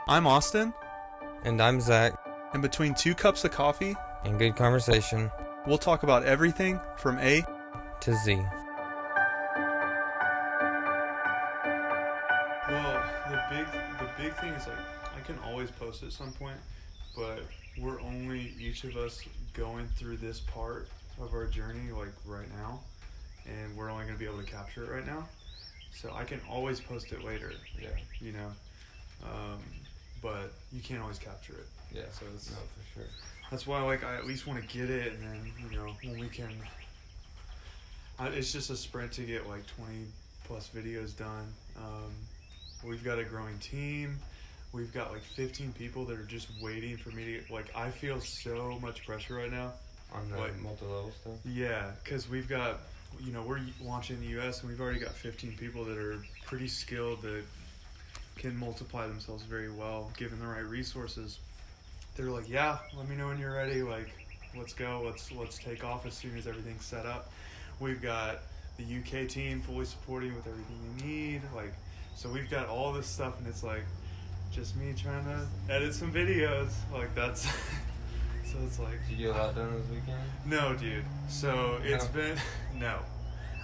I'm Austin, And I'm Zach, and between 2 cups of coffee, and good conversation we'll talk about everything from A. to Z. Well, the big thing is, like, I can always post at some point, but we're only each of us going through this part of our journey, like, right now, and we're only going to be able to capture it right now. So I can always post it later, Yeah. you know, but you can't always capture it. Yeah. So it's, No, for sure. that's why, like, I at least want to get it, and then, you know, when we can, it's just a sprint to get like 20 plus videos done. We've got a growing team. We've got like 15 people that are just waiting for me to get, like, I feel so much pressure right now. On the Like, multi-level stuff? Yeah, because we've got, you know, we're launching in the US, and we've already got 15 people that are pretty skilled, that can multiply themselves very well given the right resources. They're like, yeah, let me know when you're ready, like, let's go, let's take off as soon as everything's set up. We've got the UK team fully supporting with everything you need, like, so we've got all this stuff, and it's like just me trying to edit some videos, like, that's so it's like, Did you get a lot done this weekend? no, dude. So it's No. been no.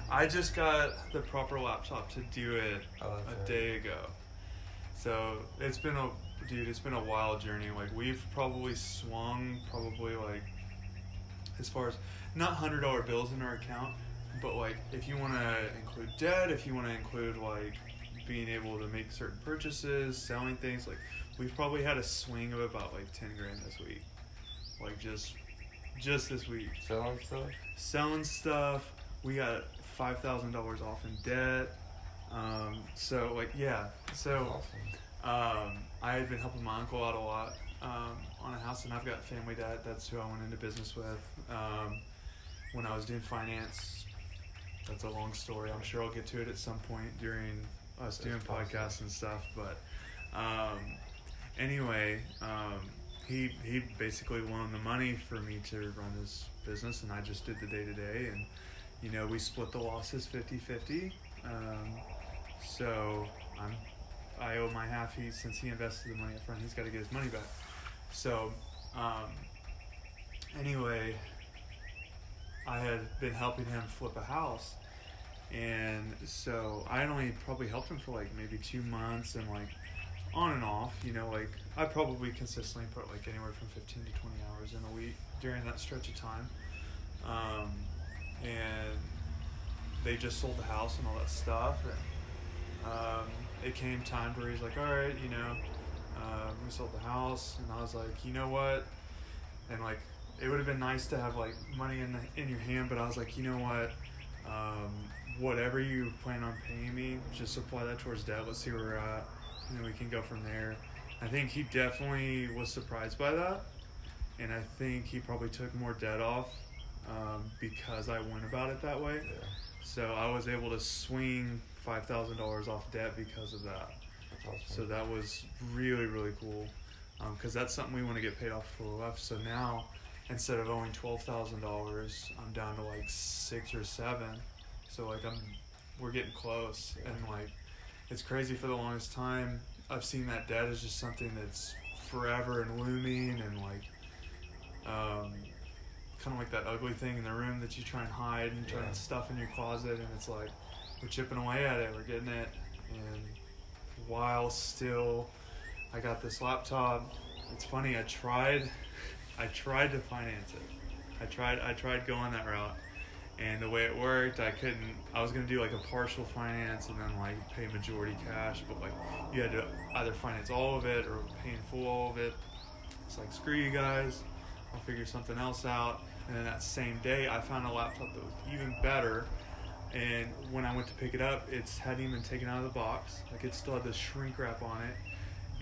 I just got the proper laptop to do it Oh, that's a right. day ago. So it's been a wild journey. Like, we've probably swung like, as far as not $100 bills in our account, but like, if you want to include debt, if you want to include like being able to make certain purchases, selling things, like, we've probably had a swing of about like 10 grand this week. Like, just this week. Selling stuff? Selling stuff. We got $5,000 off in debt. So like, yeah. So Awesome. I had been helping my uncle out a lot on a house, and I've got family debt. That's who I went into business with when I was doing finance. That's a long story. I'm sure I'll get to it at some point during us doing podcasts and stuff. But anyway, he basically loaned the money for me to run his business, and I just did the day-to-day, and, you know, we split the losses 50-50. So I owe my half. Since he invested the money up front, he's got to get his money back. So anyway, I had been helping him flip a house, and so I had only probably helped him for like maybe 2 months, and like on and off, you know, like I probably consistently put like anywhere from 15 to 20 hours in a week during that stretch of time. And they just sold the house and all that stuff, and it came time where he's like, all right, you know, we sold the house, and I was like, you know what, and like, it would have been nice to have like money in your hand, but I was like, you know what, whatever you plan on paying me, just apply that towards debt. Let's see where we're at, and then we can go from there. I think he definitely was surprised by that, and I think he probably took more debt off because I went about it that way. Yeah. So I was able to swing $5,000 off debt because of that. That's awesome. So that was really, really cool, because that's something we want to get paid off before we left. So now, instead of owing $12,000, I'm down to like 6 or 7. So like, we're getting close, and like, it's crazy. For the longest time, I've seen that debt as just something that's forever and looming, and like, kind of like that ugly thing in the room that you try and hide and try and stuff in your closet, and it's like, we're chipping away at it, we're getting it, and while still I got this laptop. It's funny, I tried to finance it. I tried going that route, and the way it worked, I was gonna do like a partial finance and then like pay majority cash, but like, you had to either finance all of it or pay in full all of it. It's like, screw you guys, I'll figure something else out. And then that same day, I found a laptop that was even better. And when I went to pick it up, it hadn't even been taken out of the box. Like, it still had this shrink wrap on it.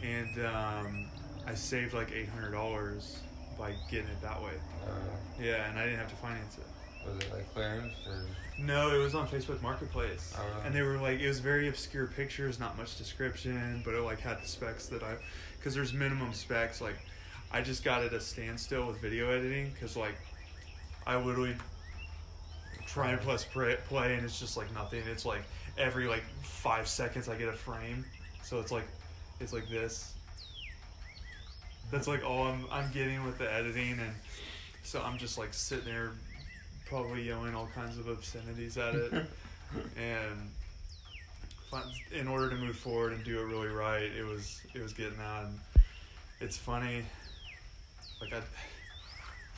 And I saved like $800 by getting it that way. Yeah, and I didn't have to finance it. Was it like clearance or? No, it was on Facebook Marketplace. Oh, really? And they were like, it was very obscure pictures, not much description, but it like had the specs because there's minimum specs. Like, I just got at a standstill with video editing, because like, I literally try and press play, and it's just like nothing. It's like every like 5 seconds I get a frame, so it's like this, That's like all I'm getting with the editing, and so I'm just like sitting there, probably yelling all kinds of obscenities at it, and in order to move forward and do it really right, it was getting that. And it's funny, like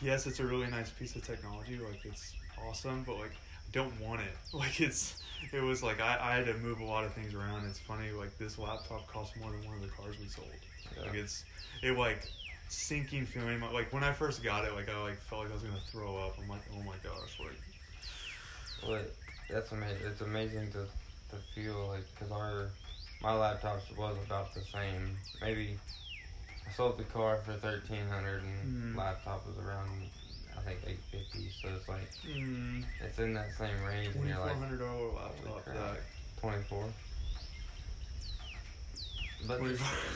yes, it's a really nice piece of technology, like it's awesome, but like I don't want it. Like it was like I had to move a lot of things around. It's funny, like this laptop cost more than one of the cars we sold. Yeah. Like it like sinking feeling. Like when I first got it, like I like felt like I was gonna throw up. I'm like, oh my gosh, like. Well, that's amazing. It's amazing to feel like, because my laptop was about the same. Maybe I sold the car for $1,300 and laptop was around, I think, $850. So it's like it's in that same range. And you're like $2,400 laptop. That 24. But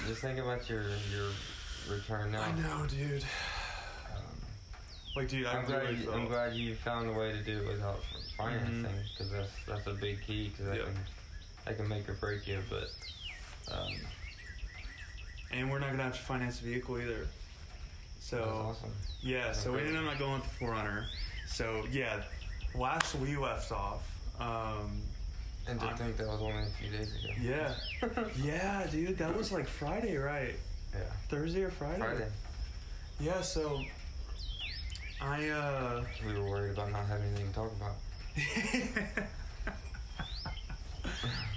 just think about your return now. I know, dude. Like, dude, I'm glad you found a way to do it without financing, because that's a big key, because that can make or break you. But and we're not gonna have to finance a vehicle either. So that's awesome. Yeah, that's so we ended up not going with the 4Runner. So yeah, last we left off. And to think that was only a few days ago. Yeah, yeah, dude, that was like Friday, right? Yeah. Thursday or Friday? Friday. Yeah, so we were worried about not having anything to talk about.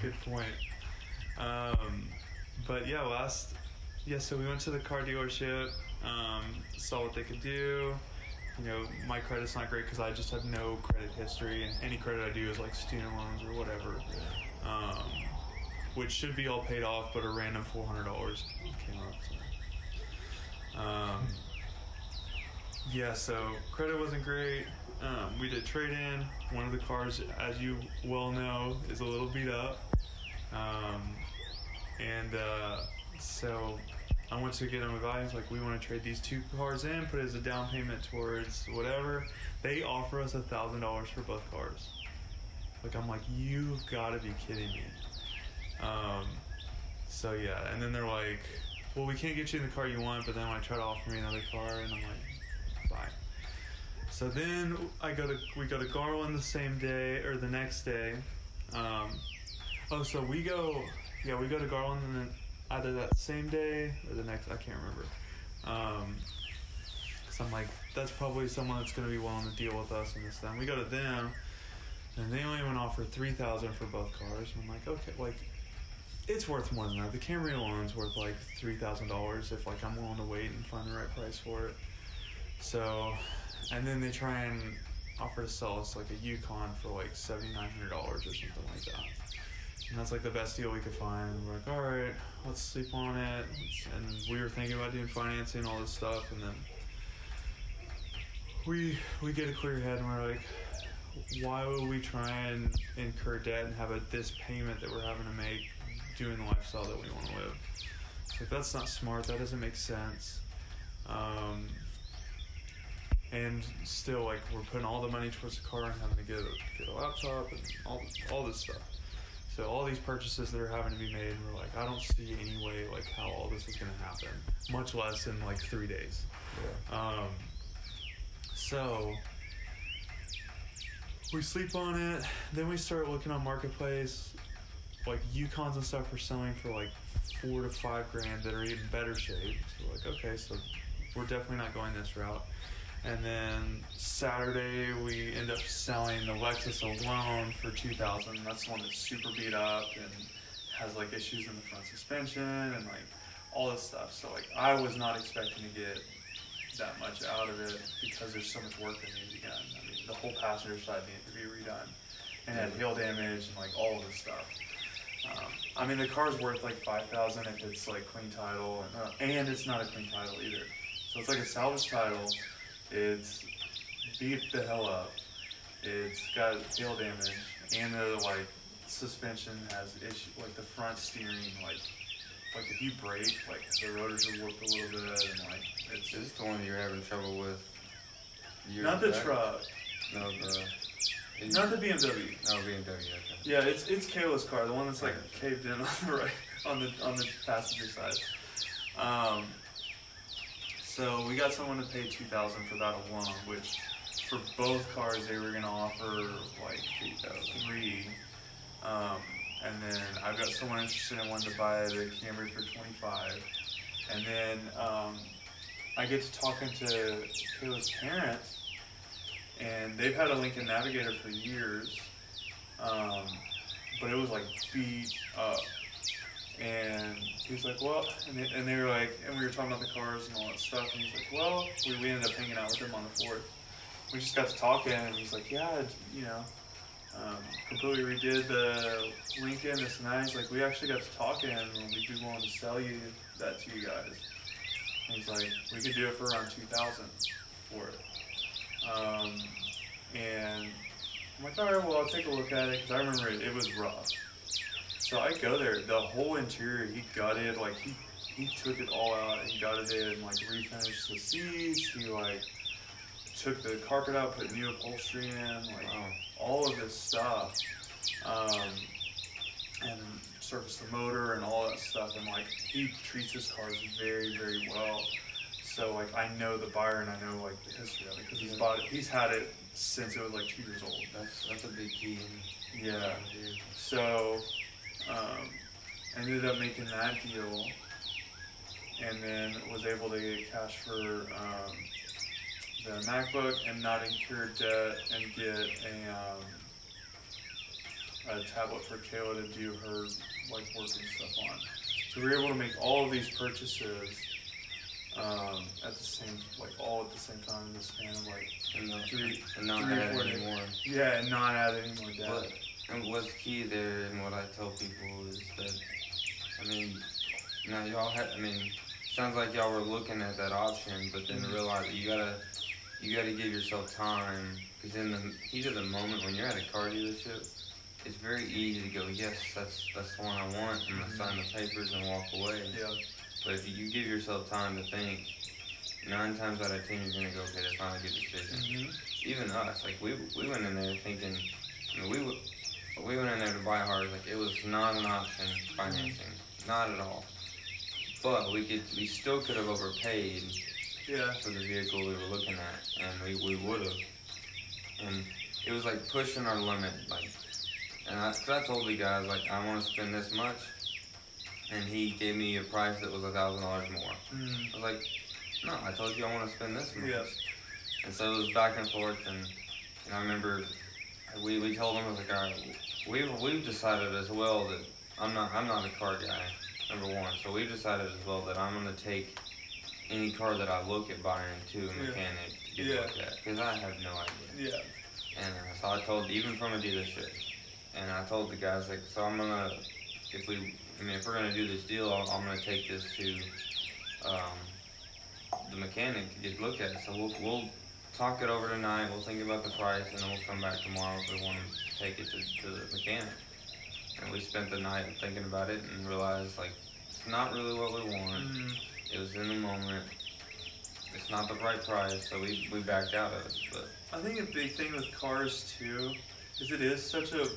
Good point. But yeah, so we went to the car dealership, saw what they could do. You know, my credit's not great because I just have no credit history, and any credit I do is like student loans or whatever, which should be all paid off, but a random $400 came up. So. Yeah, so credit wasn't great. We did trade-in. One of the cars, as you well know, is a little beat up. So I went to get them advice, like, we want to trade these two cars in, put it as a down payment towards whatever. They offer us $1,000 for both cars. Like, I'm like, you've got to be kidding me. So yeah, and then they're like, well, we can't get you in the car you want, but then when I try to offer me another car, and I'm like, fine. So then we go to Garland the same day, or the next day. So we go to Garland and then either that same day or the next, I can't remember. Cause I'm like, that's probably someone that's going to be willing to deal with us and this then. We go to them, and they only even offer $3,000 for both cars. And I'm like, okay, like, it's worth more than that. The Camry alone's worth like $3,000 if like I'm willing to wait and find the right price for it. So, and then they try and offer to sell us like a Yukon for like $7,900 or something like that. And that's like the best deal we could find. And we're like, all right, let's sleep on it. And we were thinking about doing financing, all this stuff, and then we get a clear head, and we're like, why would we try and incur debt and have this payment that we're having to make doing the lifestyle that we want to live? Like, that's not smart. That doesn't make sense. And still, like, we're putting all the money towards the car and having to get a laptop and all this stuff. So all these purchases that are having to be made, we're like, I don't see any way like how all this is going to happen, much less in like 3 days. Yeah. So we sleep on it. Then we start looking on Marketplace, like Yukons and stuff are selling for like $4,000 to $5,000 that are even better shape. So we're like, okay, so we're definitely not going this route. And then Saturday, we end up selling the Lexus alone for $2,000. That's the one that's super beat up and has like issues in the front suspension and like all this stuff. So like I was not expecting to get that much out of it because there's so much work that needs to be done. I mean, the whole passenger side needed to be redone and had hail damage and like all of this stuff. I mean, the car's worth like $5,000 if it's like clean title, and it's not a clean title either. So it's like a salvage title. It's beat the hell up. It's got hail damage, and the like suspension has issue. Like the front steering, like if you brake, like the rotors are warped a little bit, and like it's. Is this the one you're having trouble with? Not the truck. No, not the BMW. No, BMW. Okay. Yeah, it's Kayla's car, the one that's like caved in on the right on the passenger side. So we got someone to pay $2,000 for that alone, which for both cars they were gonna offer like three. And then I've got someone interested in wanting to buy the Camry for 25. And then I get to talking to Kayla's parents, and they've had a Lincoln Navigator for years, but it was like beat up. And he's like, well, and they were like, and we were talking about the cars and all that stuff, and he's like, well, we ended up hanging out with him on the 4th. We just got to talking, and he's like, yeah, you know, completely redid the Lincoln, this and that. He's like, we actually got to talking, and we'd be willing to sell you that to you guys. And he's like, we could do it for around $2,000 for it. And I'm like, all right, well, I'll take a look at it, because I remember it was rough. So I go there, the whole interior he gutted, like he took it all out and gutted it and like refinished the seats. He like took the carpet out, put new upholstery in, like all of this stuff, and serviced the motor and all that stuff. And like he treats his cars very, very well. So like I know the buyer and I know like the history of it because he's had it since it was like 2 years old. That's a big key. Yeah. So. Ended up making that deal, and then was able to get cash for the MacBook and not incur debt and get a tablet for Kayla to do her like work and stuff on. So we were able to make all of these purchases at the same time in the span of like and not add any more. Yeah, and not add any more debt. And what's key there, and what I tell people is that, I mean, now y'all sounds like y'all were looking at that option, but then realize that you gotta give yourself time, because in the heat of the moment when you're at a car dealership, it's very easy to go, yes, that's the one I want, I'm gonna sign the papers and walk away. Yeah. But if you give yourself time to think, 9 times out of 10 you're gonna go, okay, that's not a good decision. Even us, like we went in there thinking, we went in there to buy hard, like it was not an option financing, not at all. But we still could have overpaid for the vehicle we were looking at, and we would have. And it was like pushing our limit, like, and I told the guys, like, I want to spend this much, and he gave me a price that was $1,000 more. I was like, no, I told you I want to spend this much. Yes. And so it was back and forth, and I remember we told him, I was like, all right, we've decided as well that I'm not a car guy, number one. So we've decided as well that I'm gonna take any car that I look at buying to a mechanic to get looked at, because I have no idea. Yeah. And so I told, even from a dealership, and I told the guys, like, so I'm gonna, if we're gonna do this deal, I'm gonna take this to the mechanic to get looked at. So we'll talk it over tonight, we'll think about the price, and then we'll come back tomorrow if we want to take it to the mechanic. And we spent the night thinking about it and realized, like, it's not really what we want. It was in the moment. It's not the right price, so we backed out of it. But I think a big thing with cars too is it is such a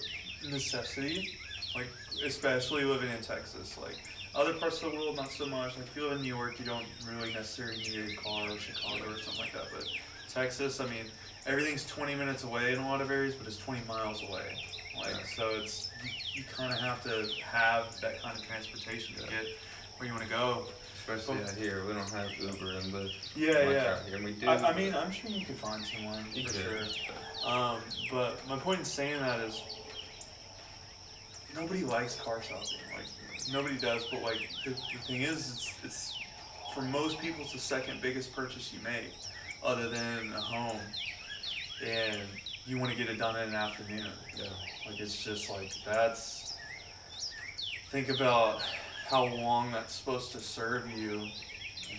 necessity, like especially living in Texas. Like other parts of the world, not so much. Like if you live in New York, you don't really necessarily need a car, or Chicago or something like that. But Texas, I mean, everything's 20 minutes away in a lot of areas, but it's 20 miles away. Like so, it's you kind of have to have that kind of transportation to get where you want to go. especially out here, we don't have Uber and Lyft. Yeah, out here. And we do. I mean, I'm sure you could find someone for sure. But my point in saying that is, nobody likes car shopping. Like nobody does. But like the thing is, it's for most people, it's the second biggest purchase you make, other than a home, and you want to get it done in an afternoon. Yeah. Like it's just like that's. Think about how long that's supposed to serve you, and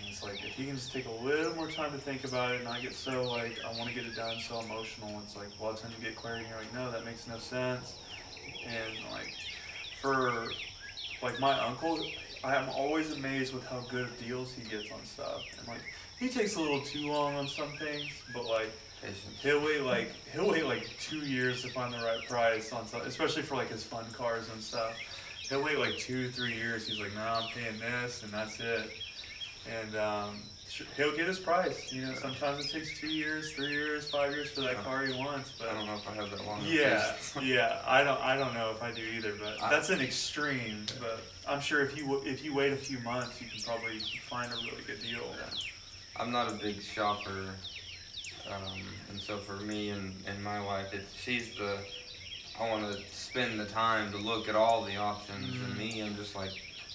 it's like if you can just take a little more time to think about it and not get so like I want to get it done, so emotional. It's like a lot of times you get clarity and you're like, no, that makes no sense. And like for like my uncle, I'm always amazed with how good deals he gets on stuff, and like he takes a little too long on some things, but like he'll wait like 2 years to find the right price on stuff, especially for like his fun cars and stuff. He'll wait like 2-3 years. He's like, nah, I'm paying this, and that's it. And he'll get his price. You know, sometimes it takes 2 years, 3 years, 5 years for that car he wants. But I don't know if I have that long. Yeah. I don't know if I do either. But that's an extreme. But I'm sure if you wait a few months, you can probably find a really good deal. Yeah. I'm not a big shopper, and so for me and my wife, I want to spend the time to look at all the options, and me, I'm just like,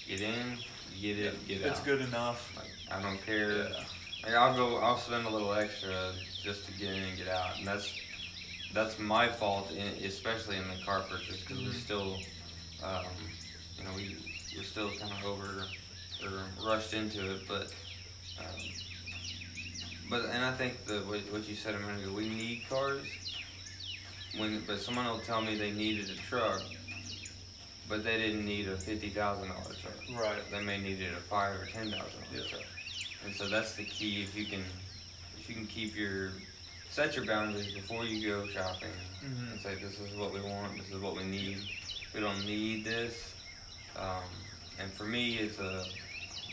get in, get it, get out. It's good enough. Like, I don't care. Like, I'll spend a little extra just to get in and get out, and that's my fault, especially in the car purchase, because we still, we're still kind of rushed into it, but and I think what you said a minute ago, we need cars. But someone will tell me they needed a truck, but they didn't need a $50,000 truck. Right. They may needed a $5,000 or $10,000 truck. And so that's the key. If you can set your boundaries before you go shopping, and say, this is what we want, this is what we need. We don't need this. And for me, it's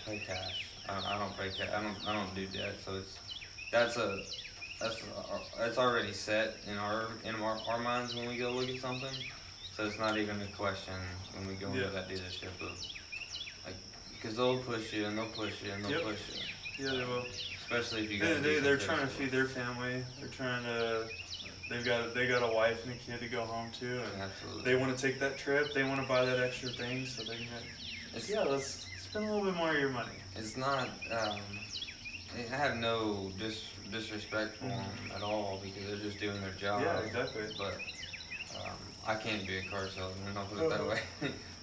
pay cash. I don't pay cash. I don't do debt. So that's already set in our minds when we go look at something. So it's not even a question when we go into that dealership of, like, because they'll push you and they'll push you and they'll push you. Yeah, they will. Especially if you they're trying to feed their family. They're trying to. They got a wife and a kid to go home to, and absolutely. They want to take that trip. They want to buy that extra thing so they can. Let's spend a little bit more of your money. It's not. I have no disrespect for them at all, because they're just doing their job. Yeah, exactly. But I can't be a car salesman, I'll put it that way.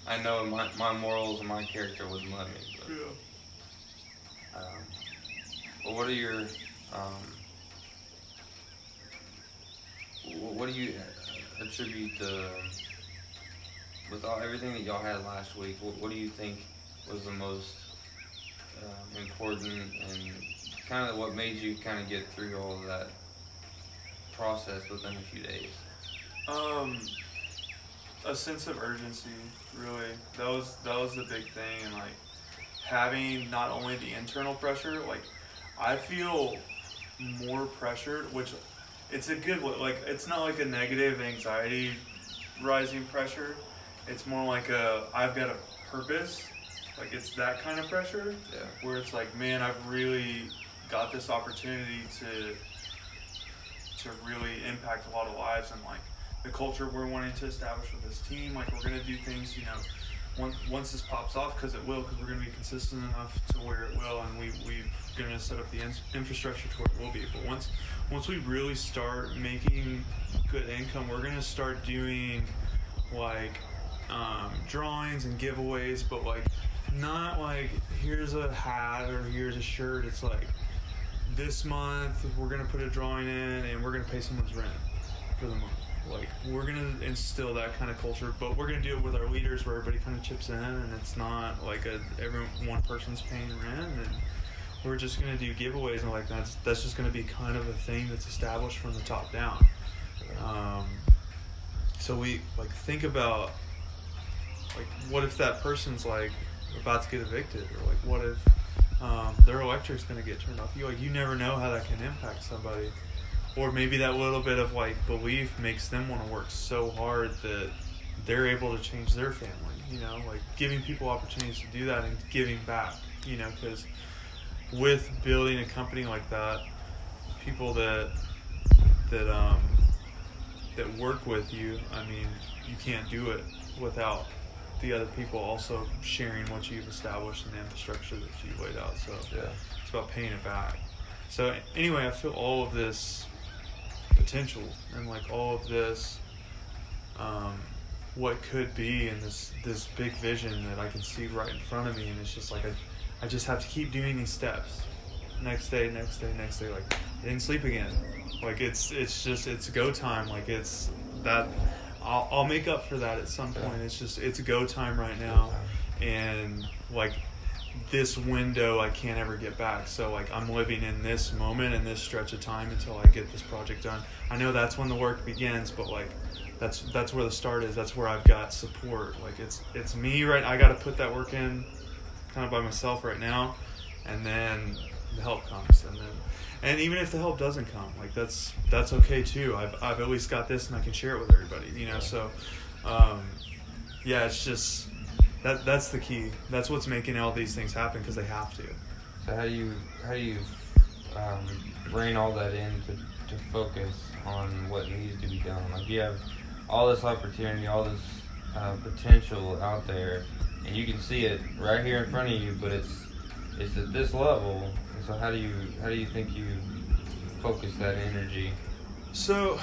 I know my morals and my character would mud me. But, but what are your what do you attribute with everything that y'all had last week? What do you think was the most important, and kind of what made you kind of get through all of that process within a few days? A sense of urgency, really. That was the big thing, and like having not only the internal pressure, like I feel more pressured, which it's a good way. Like, it's not like a negative anxiety rising pressure. It's more like I've got a purpose. Like, it's that kind of pressure. Yeah. Where it's like, man, I've really got this opportunity to really impact a lot of lives, and like the culture we're wanting to establish with this team. Like, we're gonna do things, you know, once this pops off, because it will, because we're gonna be consistent enough to where it will, and we're gonna set up the infrastructure to where it will be. But once we really start making good income, we're gonna start doing like drawings and giveaways, but like not like here's a hat or here's a shirt. It's like, this month we're gonna put a drawing in and we're gonna pay someone's rent for the month. Like, we're gonna instill that kind of culture, but we're gonna do it with our leaders, where everybody kind of chips in, and it's not like one person's paying rent, and we're just gonna do giveaways, and like that's just gonna be kind of a thing that's established from the top down. So we like think about, like, what if that person's like about to get evicted, or like what if their electric's gonna get turned off? You never know how that can impact somebody. Or maybe that little bit of like belief makes them want to work so hard that they're able to change their family, you know, like giving people opportunities to do that and giving back, you know, because with building a company like that, people that work with you, I mean, you can't do it without the other people also sharing what you've established and the infrastructure that you've laid out. So it's about paying it back. So anyway, I feel all of this potential and like all of this what could be, and this big vision that I can see right in front of me, and it's just like I just have to keep doing these steps, next day, like I didn't sleep again, like it's go time, like it's that I'll make up for that at some point. It's go time right now, and like this window I can't ever get back. So like I'm living in this moment and this stretch of time until I get this project done. I know that's when the work begins, but like that's where the start is. That's where I've got support. Like it's me, right? I got to put that work in kind of by myself right now, and then the help comes, and even if the help doesn't come, like that's okay too. I've at least got this, and I can share it with everybody, you know. So, yeah, it's just that's the key. That's what's making all these things happen, because they have to. So how do you rein all that in to focus on what needs to be done? Like, you have all this opportunity, all this potential out there, and you can see it right here in front of you, but it's at this level. And so how do you think you focus that energy? So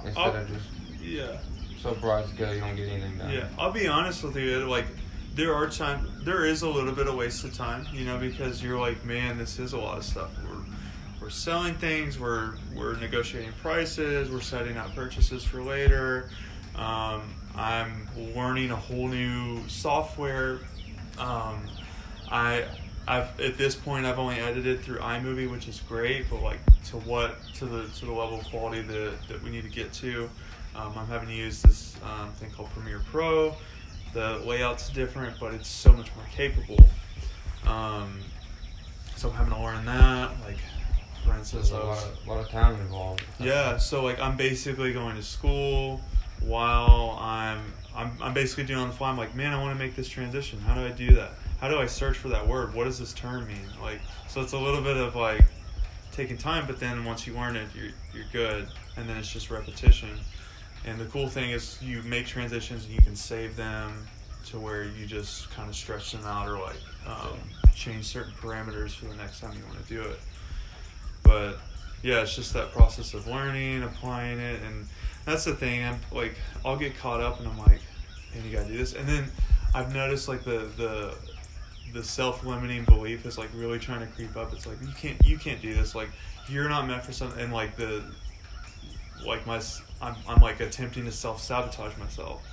instead of just so broad scale, you don't get anything done. Yeah, I'll be honest with you. Like, there is a little bit of waste of time, you know, because you're like, man, this is a lot of stuff. We're selling things, we're negotiating prices, we're setting out purchases for later. I'm learning a whole new software. I've at this point I've only edited through iMovie, which is great, but like to the level of quality that we need to get to, I'm having to use this thing called Premiere Pro. The layout's different, but it's so much more capable. So I'm having to learn that. Like, for instance, a lot of time involved. Yeah, so like I'm basically going to school while I'm basically doing on the fly. I'm like, man, I want to make this transition. How do I do that? How do I search for that word? What does this term mean? Like, so it's a little bit of like taking time, but then once you learn it, you're good, and then it's just repetition. And the cool thing is you make transitions and you can save them to where you just kind of stretch them out, or like change certain parameters for the next time you want to do it. But yeah, it's just that process of learning, applying it, and that's the thing. I'm like, I'll get caught up and I'm like, man, you gotta do this. And then I've noticed like the self-limiting belief is like really trying to creep up. It's like, you can't do this. Like, you're not meant for something. And like I'm like attempting to self-sabotage myself.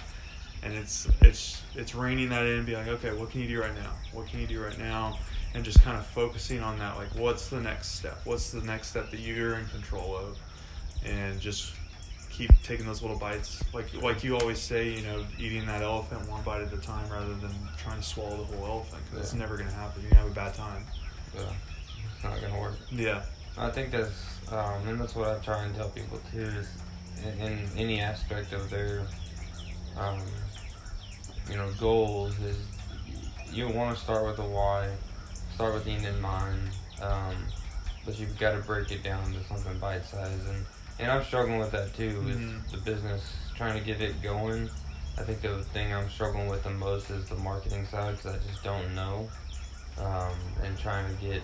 And it's reining that in and be like, okay, what can you do right now? What can you do right now? And just kind of focusing on that, like, what's the next step? What's the next step that you're in control of? And just keep taking those little bites. Like you always say, you know, eating that elephant one bite at a time rather than trying to swallow the whole elephant, because it's never going to happen. You're going to have a bad time. Yeah, it's not going to work. Yeah. I think that's, and that's what I try and tell people too, is in any aspect of their, goals, is you want to start with a why, start with the end in mind, but you've got to break it down to something bite-sized, and I'm struggling with that too, with the business, trying to get it going. I think the thing I'm struggling with the most is the marketing side, because I just don't know, and trying to get,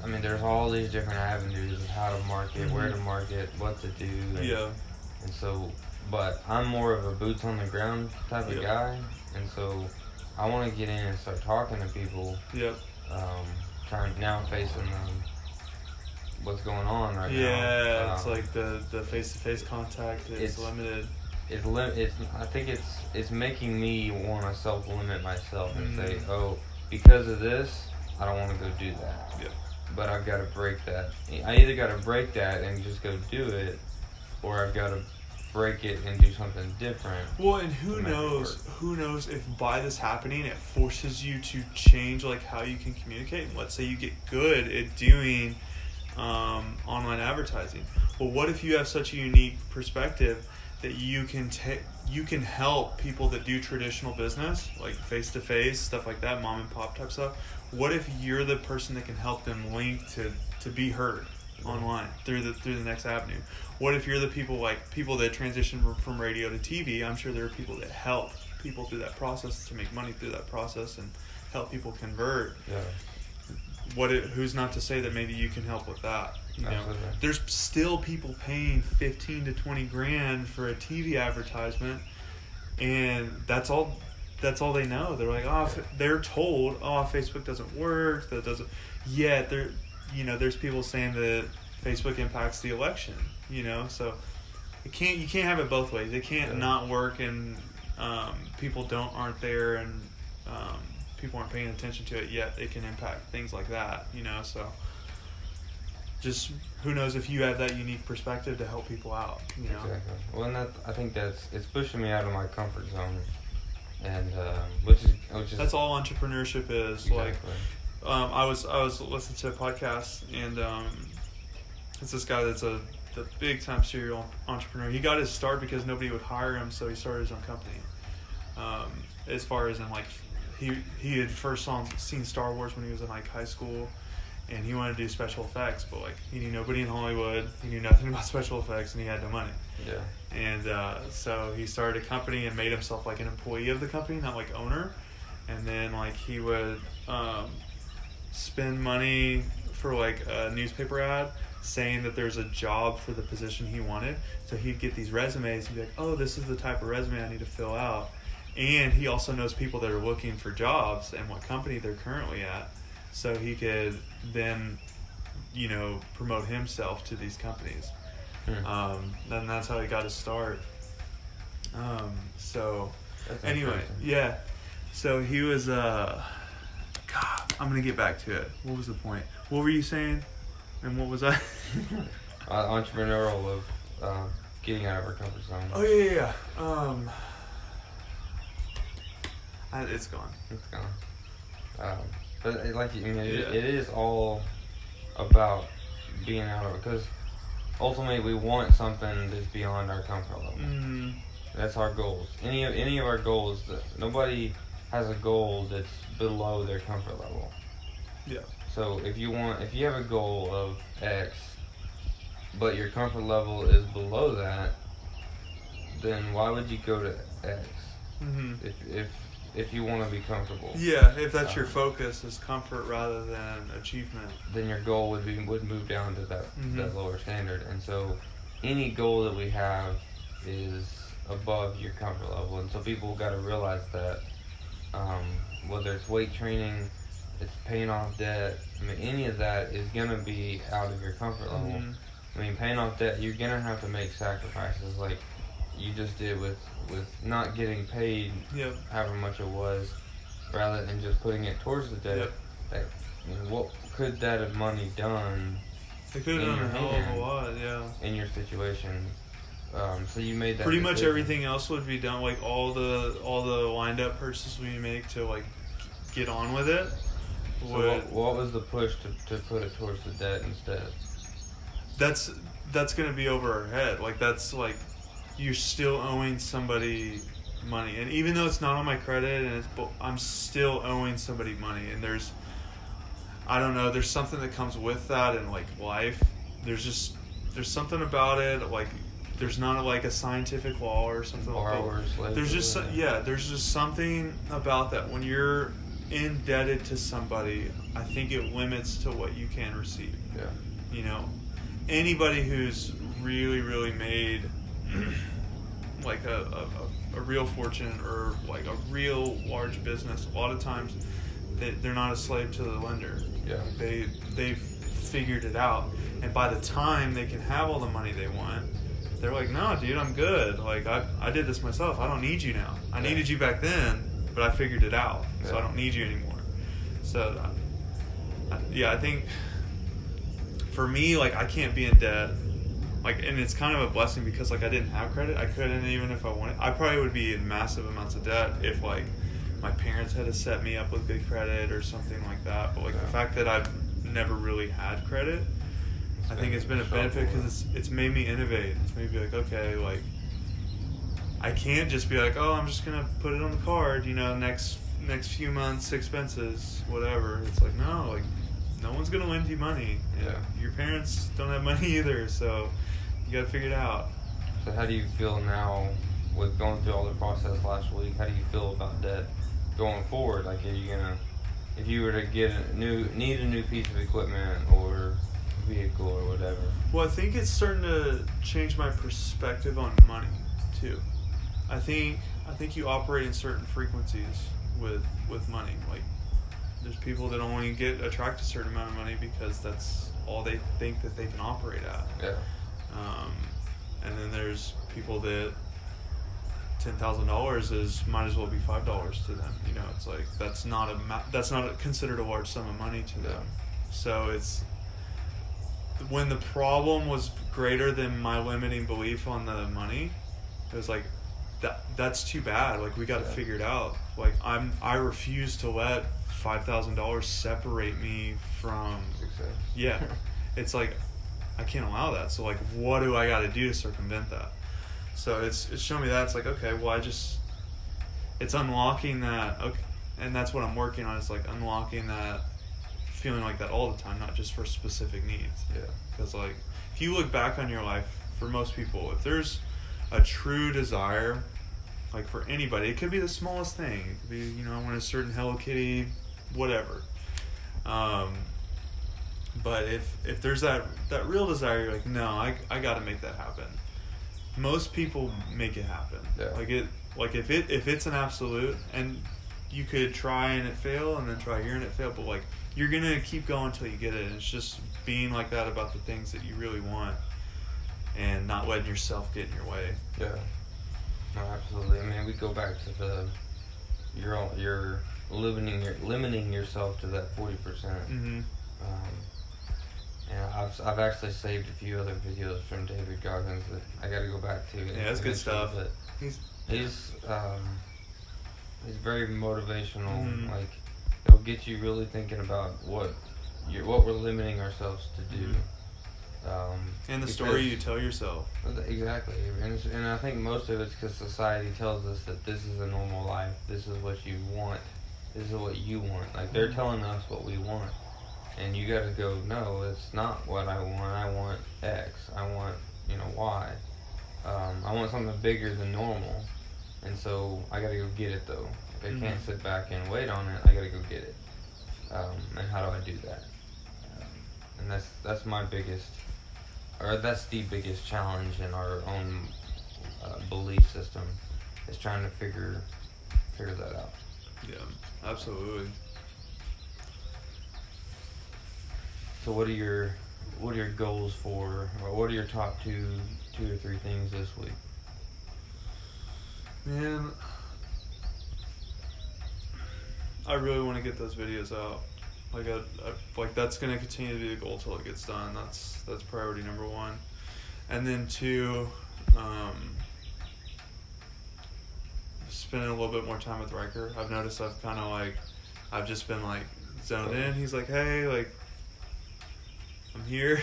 there's all these different avenues of how to market, where to market, what to do, and so, but I'm more of a boots on the ground type of guy, and so I want to get in and start talking to people, now facing what's going on right now. Yeah, it's like the face-to-face contact is limited. I think it's making me want to self-limit myself and say, oh, because of this, I don't want to go do that. Yeah. But I've got to break that. I either got to break that and just go do it, or I've got to break it and do something different. Well, and who knows if by this happening it forces you to change like how you can communicate. Let's say you get good at doing online advertising. Well, what if you have such a unique perspective that you can help people that do traditional business, like face-to-face, stuff like that, mom and pop type stuff. What if you're the person that can help them link to be heard online through the next avenue? What if you're the people that transition from radio to TV? I'm sure there are people that help people through that process to make money through that process and help people convert. Yeah. Who's not to say that maybe you can help with that? You know, there's still people paying $15 to $20,000 for a TV advertisement, and that's all they know. They're like, they're told, Facebook doesn't work. That doesn't. Yet there's people saying that Facebook impacts the election. So you can't have it both ways. It can't not work, and people aren't there, and people aren't paying attention to it yet. It can impact things like that. So just who knows if you have that unique perspective to help people out. Exactly. Well, and I think it's pushing me out of my comfort zone, and which is that's all entrepreneurship is. Exactly. Like, I was listening to a podcast, and it's this guy that's the big time serial entrepreneur. He got his start because nobody would hire him, so he started his own company. As far as in like, he had first seen Star Wars when he was in like high school, and he wanted to do special effects, but like he knew nobody in Hollywood, he knew nothing about special effects, and he had no money. Yeah. And so he started a company and made himself like an employee of the company, not like owner. And then like he would spend money for like a newspaper ad saying that there's a job for the position he wanted. So he'd get these resumes and be like, oh, this is the type of resume I need to fill out. And he also knows people that are looking for jobs and what company they're currently at. So he could then, promote himself to these companies. And that's how he got his start. So That's anyway, interesting. yeah. So he was, God, I'm going to get back to it. What was the point? What were you saying? And what was I? Entrepreneurial of getting out of our comfort zone. Oh, yeah. It's gone. It's gone. But it Yeah. is all about being out of it, because ultimately we want something that's beyond our comfort level. Mm, That's our goals. Any of our goals, nobody has a goal that's below their comfort level. yeah. So if you have a goal of X, but your comfort level is below that, then why would you go to X Mm-hmm. if you want to be comfortable? Yeah, if that's your focus is comfort rather than achievement. Then your goal would move down to that lower standard. And so any goal that we have is above your comfort level. And so people got to realize that, whether it's weight training, it's paying off debt, any of that is going to be out of your comfort level. Paying off debt, you're going to have to make sacrifices like you just did with not getting paid, Yep. however much it was, rather than just putting it towards the debt. Yep. What could that have money done They could have done a hell of a lot, yeah. in your situation? So you made that Pretty much decision. everything else would be done, like all the wind up purchases we make to like get on with it. So what was the push to put it towards the debt instead? That's gonna be over our head. Like that's like you're still owing somebody money, and even though it's not on my credit, and I'm still owing somebody money. And there's something that comes with that in like life. There's something about it. Like there's not like a scientific law or something like that. There's just something about that when you're indebted to somebody. I think it limits to what you can receive. Yeah. Anybody who's really, really made like a real fortune or like a real large business, a lot of times they're not a slave to the lender. Yeah. They've figured it out, and by the time they can have all the money they want, they're like, no, dude, I'm good. Like I did this myself. I don't need you now. I needed you back then, but I figured it out, so I don't need you anymore. So I think for me, like I can't be in debt. Like, and it's kind of a blessing because like I didn't have credit. I couldn't even if I wanted. I probably would be in massive amounts of debt if like my parents had to set me up with good credit or something like that. But like the fact that I've never really had credit, I think it's been a benefit because it's made me innovate. It's made me be like, okay, like I can't just be like, oh, I'm just gonna put it on the card, next few months expenses, whatever. It's like no one's gonna lend you money. And your parents don't have money either, so you gotta figure it out. So how do you feel now with going through all the process last week? How do you feel about debt going forward? Like, if you were to need a new piece of equipment or vehicle or whatever? Well, I think it's starting to change my perspective on money too. I think you operate in certain frequencies with money. Like there's people that only attract a certain amount of money because that's all they think that they can operate at. Yeah. And then there's people that $10,000 might as well be $5 to them. It's like that's not considered a large sum of money to them. So it's when the problem was greater than my limiting belief on the money. It was like that's too bad. Like, we got to figure it out. Like, I refuse to let $5,000 separate me from success. Yeah. It's like, I can't allow that. So, like, what do I got to do to circumvent that? So it's showing me that. It's like, okay, well, it's unlocking that. Okay, and that's what I'm working on, is like unlocking that feeling like that all the time, not just for specific needs. Yeah. Because, like, if you look back on your life, for most people, if there's a true desire, like, for anybody, it could be the smallest thing. It could be, you know, I want a certain Hello Kitty, whatever. But if there's that real desire, you're like, no, I got to make that happen. Most people make it happen. Yeah. Like if it's an absolute, and you could try and it fail, and then try here and it fail, but, like, you're gonna keep going until you get it. And it's just being like that about the things that you really want, and not letting yourself get in your way. Yeah. No, absolutely. I mean, we go back to you're limiting yourself to that 40%. Mm-hmm. And I've actually saved a few other videos from David Goggins that I got to go back to. Yeah, that's good stuff. But he's very motivational. Mm-hmm. Like, it'll get you really thinking about what we're limiting ourselves to do. And the story you tell yourself. Exactly. And I think most of it's because society tells us that this is a normal life. This is what you want. This is what you want. Like, they're telling us what we want. And you gotta go, no, it's not what I want. I want X. I want, Y. I want something bigger than normal. And so I gotta go get it, though. I can't sit back and wait on it. I gotta go get it. And how do I do that? And that's my biggest, or that's the biggest challenge in our own belief system, is trying to figure that out. Yeah, absolutely. So what are your goals for, or what are your top two or three things this week? Man, I really want to get those videos out. Like that's gonna continue to be the goal till it gets done. That's priority number one. And then two, spending a little bit more time with Riker. I've noticed I've just been like zoned in. He's like, hey, like, I'm here.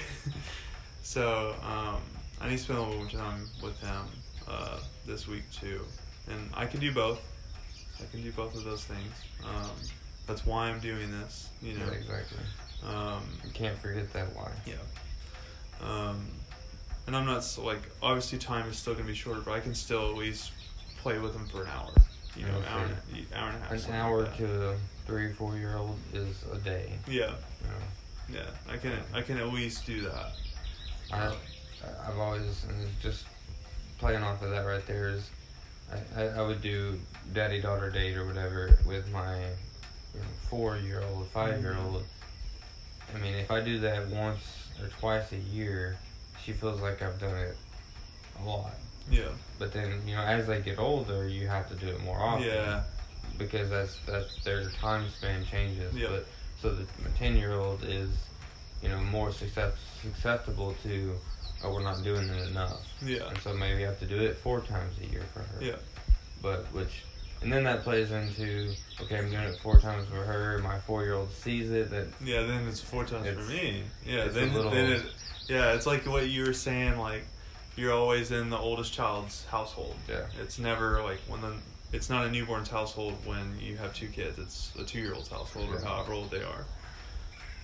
So I need to spend a little more time with him this week too. And I can do both. I can do both of those things. That's why I'm doing this, Yeah, exactly. You can't forget that why. Yeah. And I'm not obviously time is still gonna be shorter, but I can still at least play with him for an hour. Hour and a half. An hour to a 3 or 4 year old is a day. Yeah. Yeah. I can at least do that. I've always, and just playing off of that right there, is I would do daddy-daughter date or whatever with my 4-year-old, 5-year-old. I mean, if I do that once or twice a year, she feels like I've done it a lot. Yeah. But then, as they get older, you have to do it more often. Yeah. Because that's their time span changes. Yeah. But so the 10-year-old is, more susceptible to, oh, we're not doing it enough. Yeah. And so maybe you have to do it 4 times a year for her. Yeah. And then that plays into, okay, I'm doing it 4 times for her. My 4-year-old sees it. Yeah, then it's 4 times for me. Yeah, it's it's like what you were saying, like, you're always in the oldest child's household. Yeah. It's never like it's not a newborn's household when you have 2 kids. It's a 2-year-old's household, or however old they are.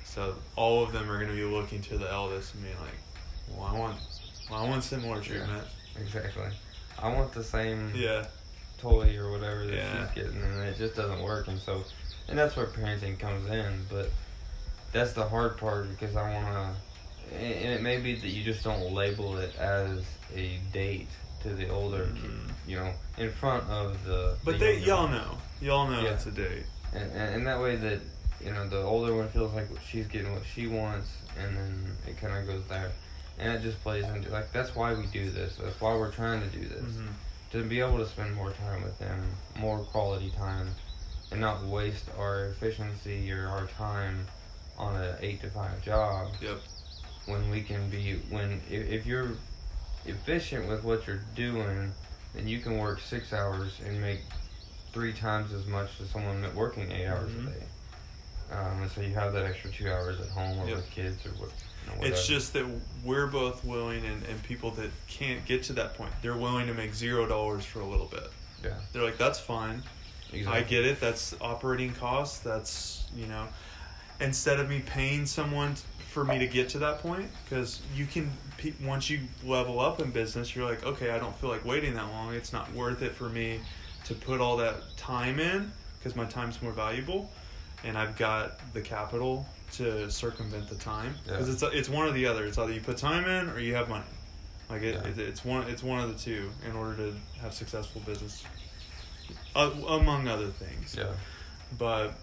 So all of them are going to be looking to the eldest and being like, well, I want similar treatment. Yeah, exactly. I want the same Yeah. toy or whatever that she's getting, and it just doesn't work. And that's where parenting comes in. But that's the hard part, because I want to, and it may be that you just don't label it as a date to the older kid, in front of the. But y'all know it's a date, and that way that the older one feels like she's getting what she wants, and then it kind of goes there, and it just plays into, like, that's why we do this. That's why we're trying to do this, to be able to spend more time with them, more quality time, and not waste our efficiency or our time on an 8-to-5 job. Yep. When we can be, if you're efficient with what you're doing, then you can work 6 hours and make 3 times as much as someone working 8 hours a day. And so you have that extra 2 hours at home or with kids or what. It's just that we're both willing, and people that can't get to that point, they're willing to make $0 for a little bit. Yeah. They're like, that's fine. Exactly. I get it. That's operating costs. That's, instead of me paying someone for me to get to that point, because you can, once you level up in business, you're like, okay, I don't feel like waiting that long. It's not worth it for me to put all that time in, because my time's more valuable, and I've got the capital to circumvent the time. Because it's one or the other. It's either you put time in or you have money. Like it's one of the two in order to have successful business, among other things. Yeah. But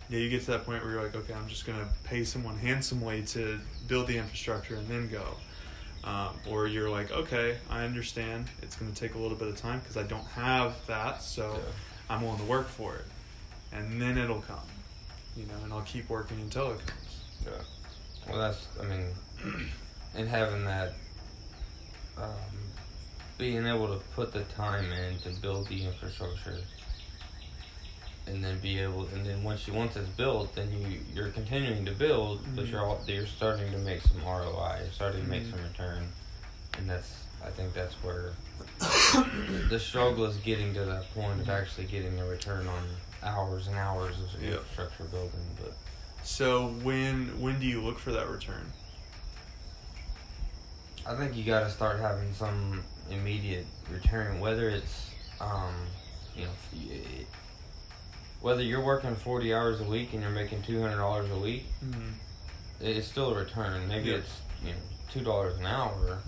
you get to that point where you're like, okay, I'm just gonna pay someone handsomely to build the infrastructure and then go. Or you're like, okay, I understand it's gonna take a little bit of time because I don't have that, so I'm willing to work for it, and then it'll come. And I'll keep working until it comes. Yeah. Well, and having that, being able to put the time in to build the infrastructure, and then once it's built, then you're continuing to build, but you're starting to make some ROI, you're starting to make some return, and I think that's where the struggle is getting to that point of actually getting a return on hours and hours of infrastructure building. But so when do you look for that return? I think you got to start having some immediate return, whether it's whether you're working 40 hours a week and you're making $200 a week, it's still a return. Maybe it's $2 an hour,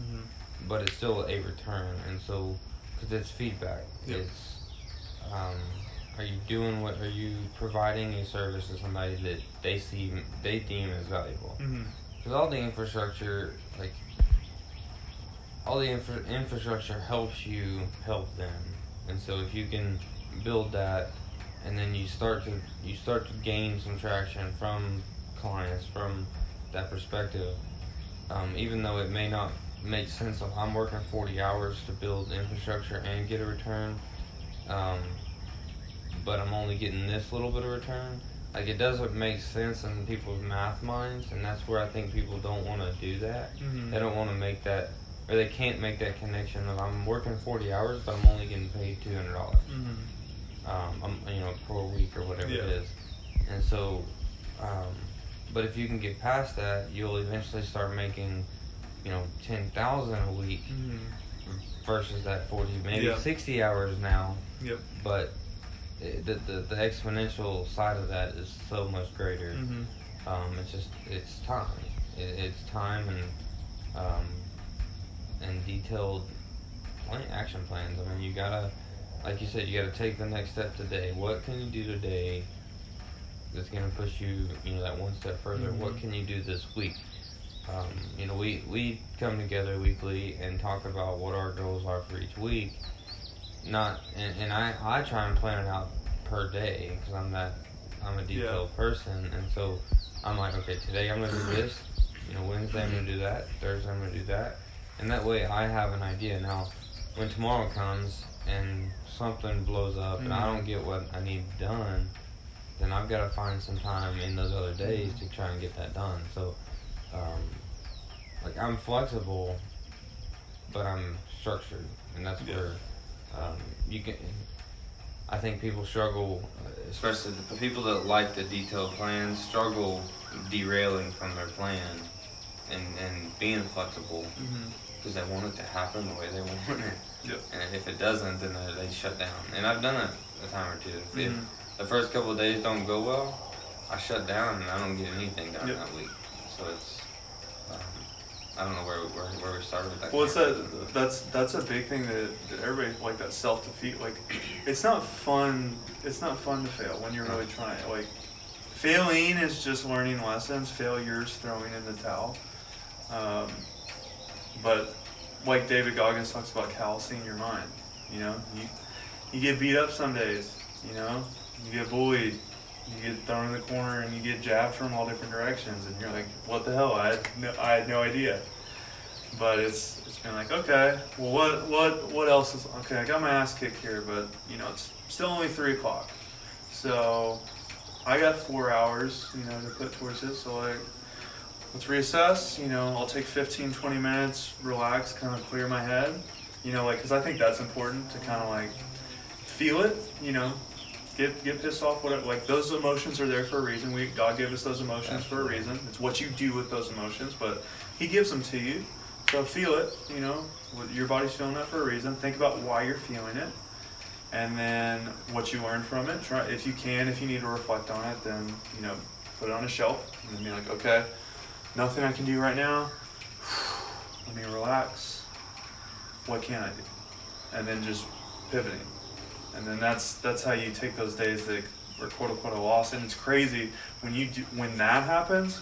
but it's still a return. And so, because it's feedback, it's are you providing a service to somebody that they deem as valuable? Because all the infrastructure, infrastructure helps you help them. And so if you can build that, and then you start to gain some traction from clients from that perspective, even though it may not make sense if I'm working 40 hours to build infrastructure and get a return, but I'm only getting this little bit of return. It doesn't make sense in people's math minds, and that's where I think people don't want to do that. They don't want to make that, or they can't make that connection of I'm working 40 hours, but I'm only getting paid $200. Per week or whatever it is. And so, but if you can get past that, you'll eventually start making, $10,000 a week versus that 40, maybe 60 hours now. Yep. But the exponential side of that is so much greater. It's time. It's time and detailed action plans. I mean, you gotta, like you said, you gotta take the next step today. What can you do today that's gonna push you, that one step further? What can you do this week? We come together weekly and talk about what our goals are for each week. I try and plan it out per day because I'm a detailed person, and so I'm like, okay, today I'm gonna do this. Wednesday I'm gonna do that. Thursday I'm gonna do that, and that way I have an idea. Now, when tomorrow comes and something blows up and I don't get what I need done, then I've got to find some time in those other days to try and get that done. So, I'm flexible, but I'm structured, and that's where you can. I think people struggle, especially the people that like the detailed plans, struggle derailing from their plan and being flexible because they want it to happen the way they want it. Yep. And if it doesn't, then they shut down. And I've done it a time or two. If the first couple of days don't go well, I shut down and I don't get anything done that week. So it's I don't know where we started with that. Well, that's a big thing that everybody like, that self-defeat. It's not fun. It's not fun to fail when you're really trying. Failing is just learning lessons. Failure's throwing in the towel. But like David Goggins talks about, callousing your mind. You get beat up some days. You get bullied. You get thrown in the corner and you get jabbed from all different directions, and you're like, what the hell? I had no idea. But it's been like, okay, well, what else is okay? I got my ass kicked here, but you know, it's still only 3 o'clock, so I got 4 hours, you know, to put towards it. So like, let's reassess. You know, I'll take 15, 20 minutes, relax, kind of clear my head. You know, like, because I think that's important to kind of like feel it. You know, get pissed off. Whatever. Like, those emotions are there for a reason. God gave us those emotions for a reason. It's what you do with those emotions, but He gives them to you. So feel it. You know, your body's feeling that for a reason. Think about why you're feeling it, and then what you learned from it. Try, if you can, if you need to reflect on it, then you know, put it on a shelf and then be like, okay, nothing I can do right now. Let me relax. What can I do? And then just pivoting. And then that's how you take those days that are quote unquote a loss. And it's crazy when that happens.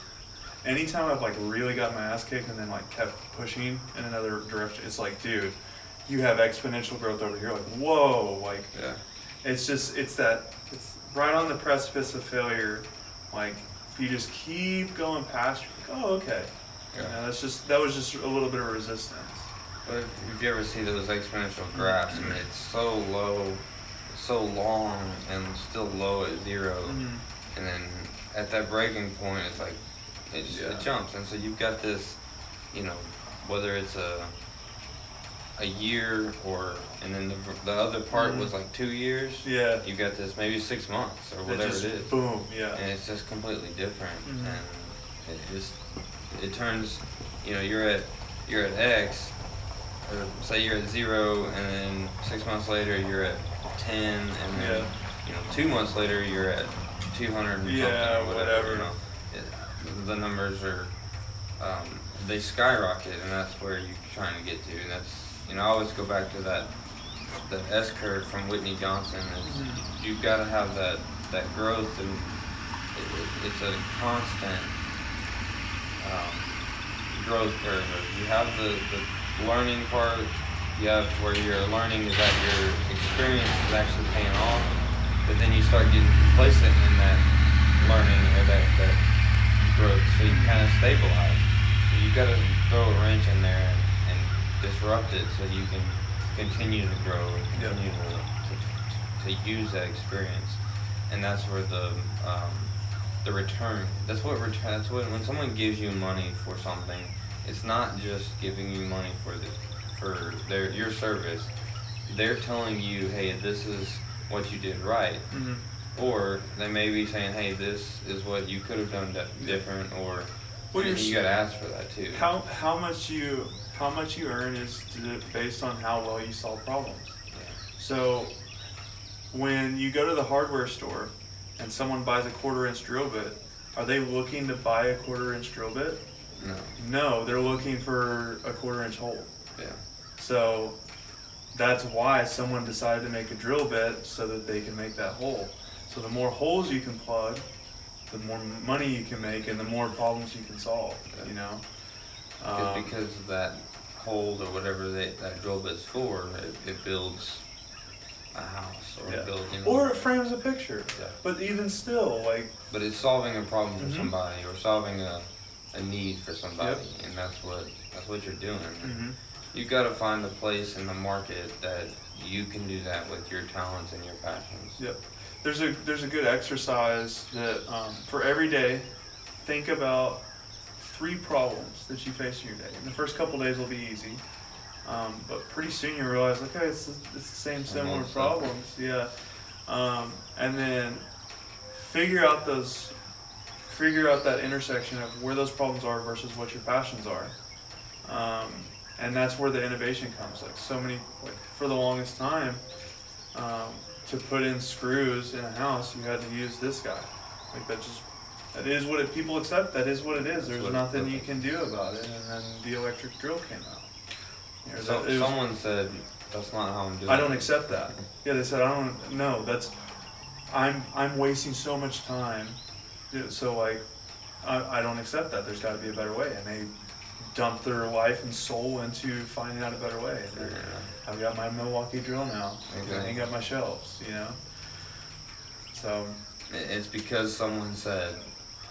Anytime I've like really got my ass kicked and then like kept pushing in another direction, it's like, dude, you have exponential growth over here. Like, whoa, like, it's right on the precipice of failure. Like, if you just keep going past, you're like, oh, okay. Yeah. You know, that was just a little bit of resistance. But if you ever see those exponential graphs, I mean, it's so low, so long, and still low at 0, and then at that breaking point, it's like it jumps, and so you've got this, you know, whether it's a year and then the other part was like 2 years. Yeah. You got this maybe 6 months or whatever it is. Boom. Yeah. And it's just completely different, and it turns, you know, you're at X, or say you're at 0, and then 6 months later you're at 10, and then you know 2 months later you're at 200 and something, or whatever. You know, the numbers are they skyrocket, and that's where you're trying to get to. And that's, you know, I always go back to that S curve from Whitney Johnson. You've got to have that growth, and it's a constant growth curve. You have the learning part. You have where you're learning is that your experience is actually paying off, but then you start getting complacent in that learning or that growth, so you kind of stabilize. So you got to throw a wrench in there and disrupt it so you can continue to grow and continue to use that experience. And that's where the return. That's what when someone gives you money for something, it's not just giving you money for your service. They're telling you, hey, this is what you did right. Or they may be saying, hey, this is what you could have done different, or you got to ask for that too. How much you earn is based on how well you solve problems. So when you go to the hardware store and someone buys a 1/4-inch drill bit, are they looking to buy a 1/4-inch drill bit? No, they're looking for a 1/4-inch hole. Yeah. So that's why someone decided to make a drill bit so that they can make that hole. So the more holes you can plug, the more money you can make, and the more problems you can solve. You know, because of that hole or whatever that drill bit's for, it builds a house or it builds, you know, or it frames a picture. But even still, like. But it's solving a problem for somebody, or solving a need for somebody, and that's what you're doing. You've got to find a place in the market that you can do that with your talents and your passions. Yep. There's a good exercise that for every day, think about 3 problems that you face in your day. And the first couple days will be easy, but pretty soon you realize, okay, it's the same similar problems. And then figure out that intersection of where those problems are versus what your passions are. And that's where the innovation comes. Like so many, like for the longest time, to put in screws in a house, you had to use this guy. Like that is what people accept. That is what it is. There's nothing you can do about it. And then the electric drill came out. Someone said that's not how I'm doing. I don't accept that. Yeah, they said I don't. No, I'm wasting so much time. So like, I don't accept that. There's got to be a better way. And they dump their life and soul into finding out a better way. I've got my Milwaukee drill now. I ain't got my shelves, you know. So it's because someone said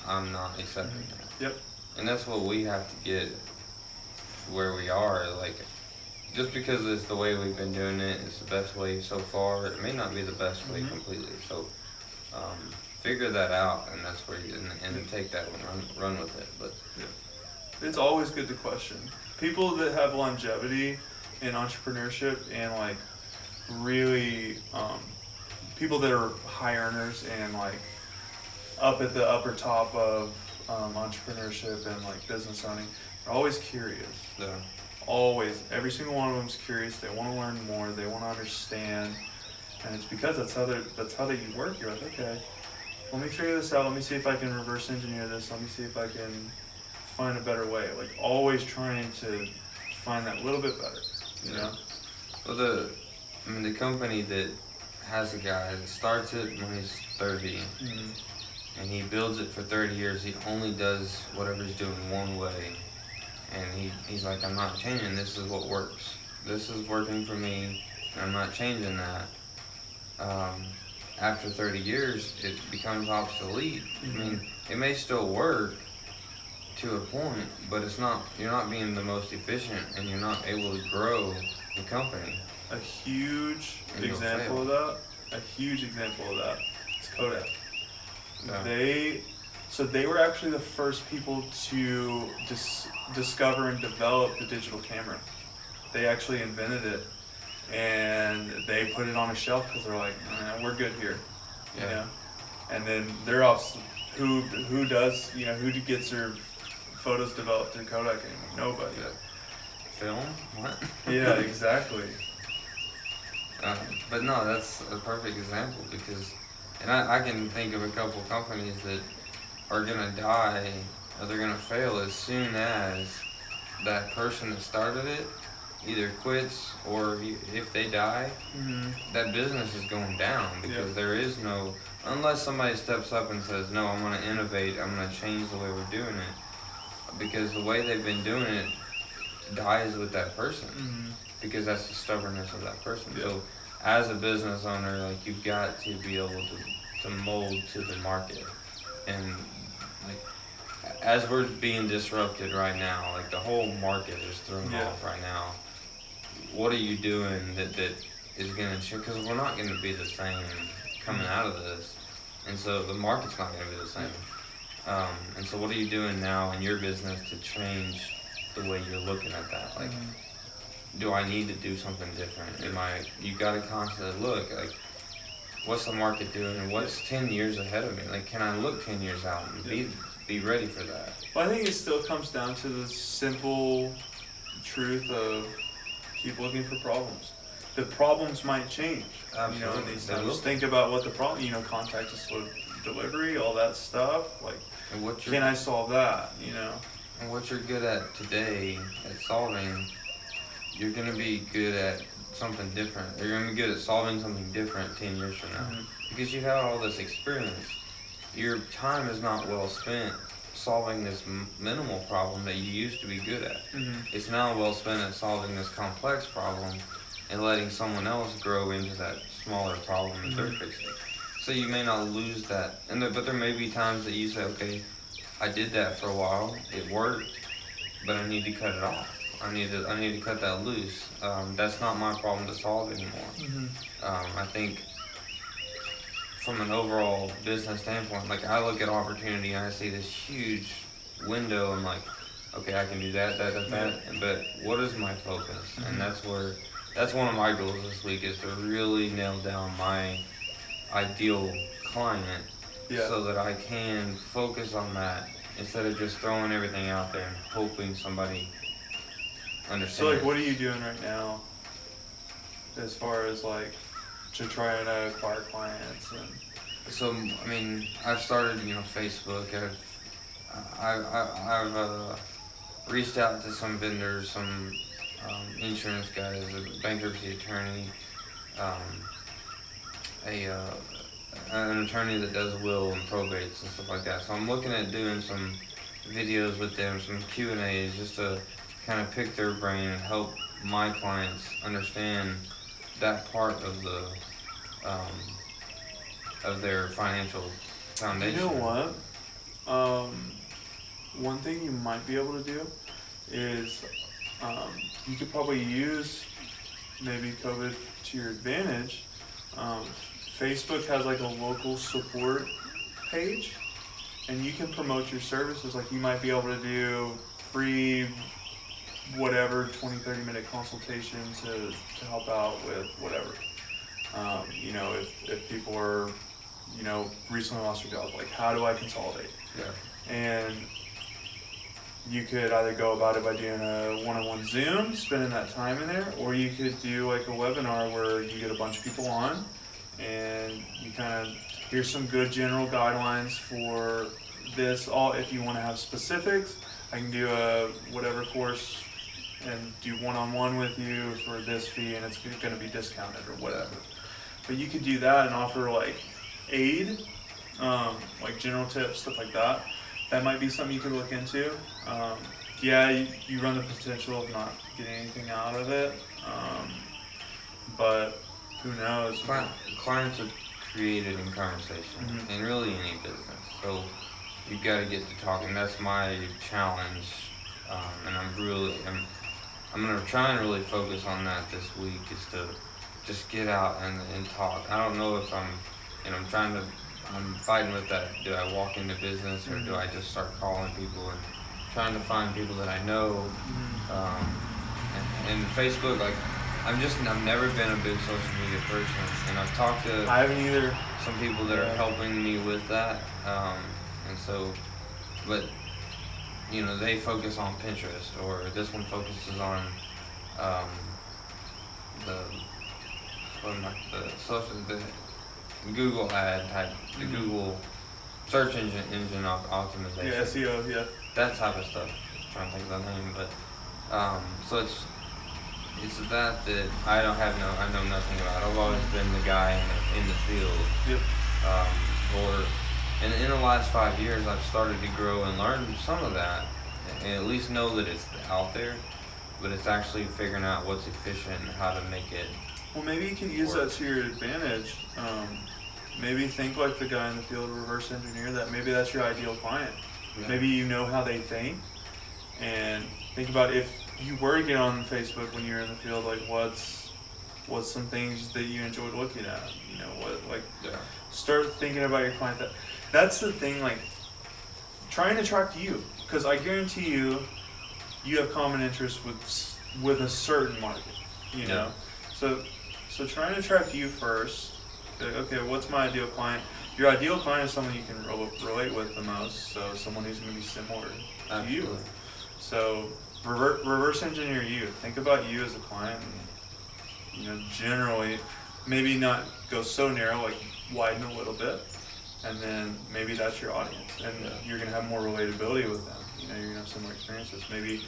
I'm not accepting that. Yep. And that's what we have to get where we are. Like, just because it's the way we've been doing it, it's the best way so far. It may not be the best way completely. So figure that out, and that's where you and take that one, run with it. But it's always good to question people that have longevity in entrepreneurship and like really people that are high earners and like up at the upper top of entrepreneurship and like business owning. They're always curious. Yeah. Always, every single one of them's curious. They want to learn more. They want to understand, and it's because that's how they work. You're like, okay, let me figure this out. Let me see if I can reverse engineer this. Let me see if I can find a better way. Like always trying to find that little bit better. You know. Well, the company that has a guy that starts it when he's 30, and he builds it for 30 years. He only does whatever he's doing one way. And he's like, I'm not changing. This is what works. This is working for me. And I'm not changing that. After 30 years, it becomes obsolete. I mean, it may still work to a point, but it's not. You're not being the most efficient, and you're not able to grow the company. A huge example of that is Kodak. Yeah. They were actually the first people to discover and develop the digital camera. They actually invented it, and they put it on a shelf because they're like, we're good here. Yeah. You know? And then they're off. Who gets their photos developed through Kodak anymore? Nobody. Yeah. Film? What? Yeah, exactly. But no, that's a perfect example because, and I can think of a couple companies that are gonna die or they're gonna fail as soon as that person that started it either quits or if they die, that business is going down because there is no, unless somebody steps up and says, no, I'm gonna innovate, I'm gonna change the way we're doing it, because the way they've been doing it dies with that person because that's the stubbornness of that person. So as a business owner, like you've got to be able to mold to the market. And like as we're being disrupted right now, like the whole market is thrown off right now. What are you doing that is gonna change? Because we're not gonna be the same coming out of this, and so the market's not gonna be the same. And so what are you doing now in your business to change the way you're looking at that? Like, do I need to do something different? You gotta constantly look like, what's the market doing and what's 10 years ahead of me? Like, can I look 10 years out and be ready for that? Well, I think it still comes down to the simple truth of keep looking for problems. The problems might change. Absolutely. You know, in these times. Think about what the problem, contactless delivery, all that stuff. Like, and can I solve that? And what you're good at today at solving, you're gonna be good at something different. You're gonna be good at solving something different 10 years from now because you have all this experience. Your time is not well spent solving this minimal problem that you used to be good at. It's now well spent at solving this complex problem and letting someone else grow into that smaller problem that they're fixing. So you may not lose that, but there may be times that you say, okay, I did that for a while, it worked, but I need to cut it off. I need to cut that loose. That's not my problem to solve anymore. I think from an overall business standpoint, like I look at opportunity and I see this huge window. I'm like, okay, I can do that, but what is my focus? And that's one of my goals this week is to really nail down my ideal client so that I can focus on that instead of just throwing everything out there and hoping somebody understands. So, like, what are you doing right now as far as, like, to try to acquire clients? So, I mean, I've started, Facebook. I've reached out to some vendors, some insurance guys, a bankruptcy attorney, an attorney that does will and probates and stuff like that. So I'm looking at doing some videos with them, some Q&As, just to kind of pick their brain and help my clients understand that part of their financial foundation. You know what? One thing you might be able to do is you could probably use maybe COVID to your advantage. Facebook has like a local support page, and you can promote your services. Like you might be able to do free whatever 20-30 minute consultation to help out with whatever. You know, if people are, you know, recently lost their jobs, like how do I consolidate? Yeah. And you could either go about it by doing a one-on-one Zoom, spending that time in there, or you could do like a webinar where you get a bunch of people on and you kind of, here's some good general guidelines for this. All, if you want to have specifics, I can do a whatever course and do one-on-one with you for this fee, and it's going to be discounted or whatever. But you could do that and offer like aid, like general tips, stuff like that. That might be something you could look into. Yeah, you run the potential of not getting anything out of it, but who knows? Clients are created in conversation, in really any business. So you've got to get to talking. That's my challenge, and I'm gonna try and really focus on that this week. Is to just get out and talk. I don't know if I'm fighting with that. Do I walk into business, or do I just start calling people and trying to find people that I know? And Facebook, like, I've never been a big social media person, and I've talked to I haven't either. some people that are helping me with that. And so, but you know, they focus on Pinterest, or this one focuses on the Google ad type, the Google search engine optimization. Yeah, SEO, yeah. That type of stuff. I'm trying to think of the name, but so it's that I know nothing about. I've always been the guy in the field. Yep. And in the last 5 years, I've started to grow and learn some of that, and at least know that it's out there, but it's actually figuring out what's efficient and how to make it. Well, maybe you can use that to your advantage. Maybe think like the guy in the field, reverse engineer that. Maybe that's your ideal client. Yeah. Maybe you know how they think, and think about if you were to get on Facebook when you're in the field, like what's some things that you enjoyed looking at. You know, start thinking about your client. That's the thing. Like, try and attract you, because I guarantee you have common interests with a certain market. You know, so try and attract you first. Okay, what's my ideal client? Your ideal client is someone you can relate with the most, so someone who's going to be similar to you. So reverse engineer you. Think about you as a client, and, you know, generally, maybe not go so narrow, like widen a little bit, and then maybe that's your audience, and you're going to have more relatability with them. You know, you're going to have similar experiences. Maybe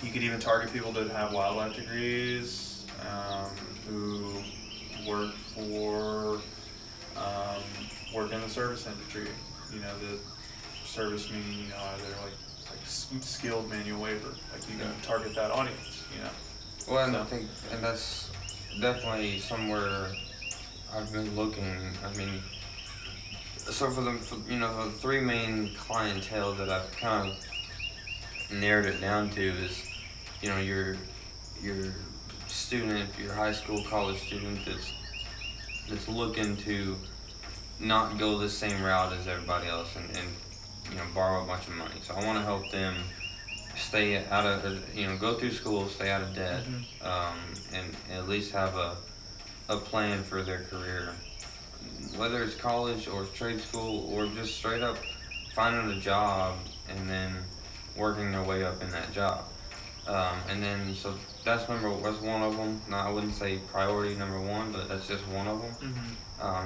you could even target people that have wildlife degrees, who work in the service industry. You know, the service meaning, you know, either like skilled manual labor. Like you can target that audience. You know. Well, and I think, and that's definitely somewhere I've been looking. I mean, so for the three main clientele that I've kind of narrowed it down to is, you know, your student, your high school, college student that's looking to not go the same route as everybody else and you know, borrow a bunch of money. So I want to help them stay out of, you know, go through school, stay out of debt, and at least have a plan for their career, whether it's college or trade school or just straight up finding a job and then working their way up in that job. And then, so that's one of them. No, I wouldn't say priority number one, but that's just one of them.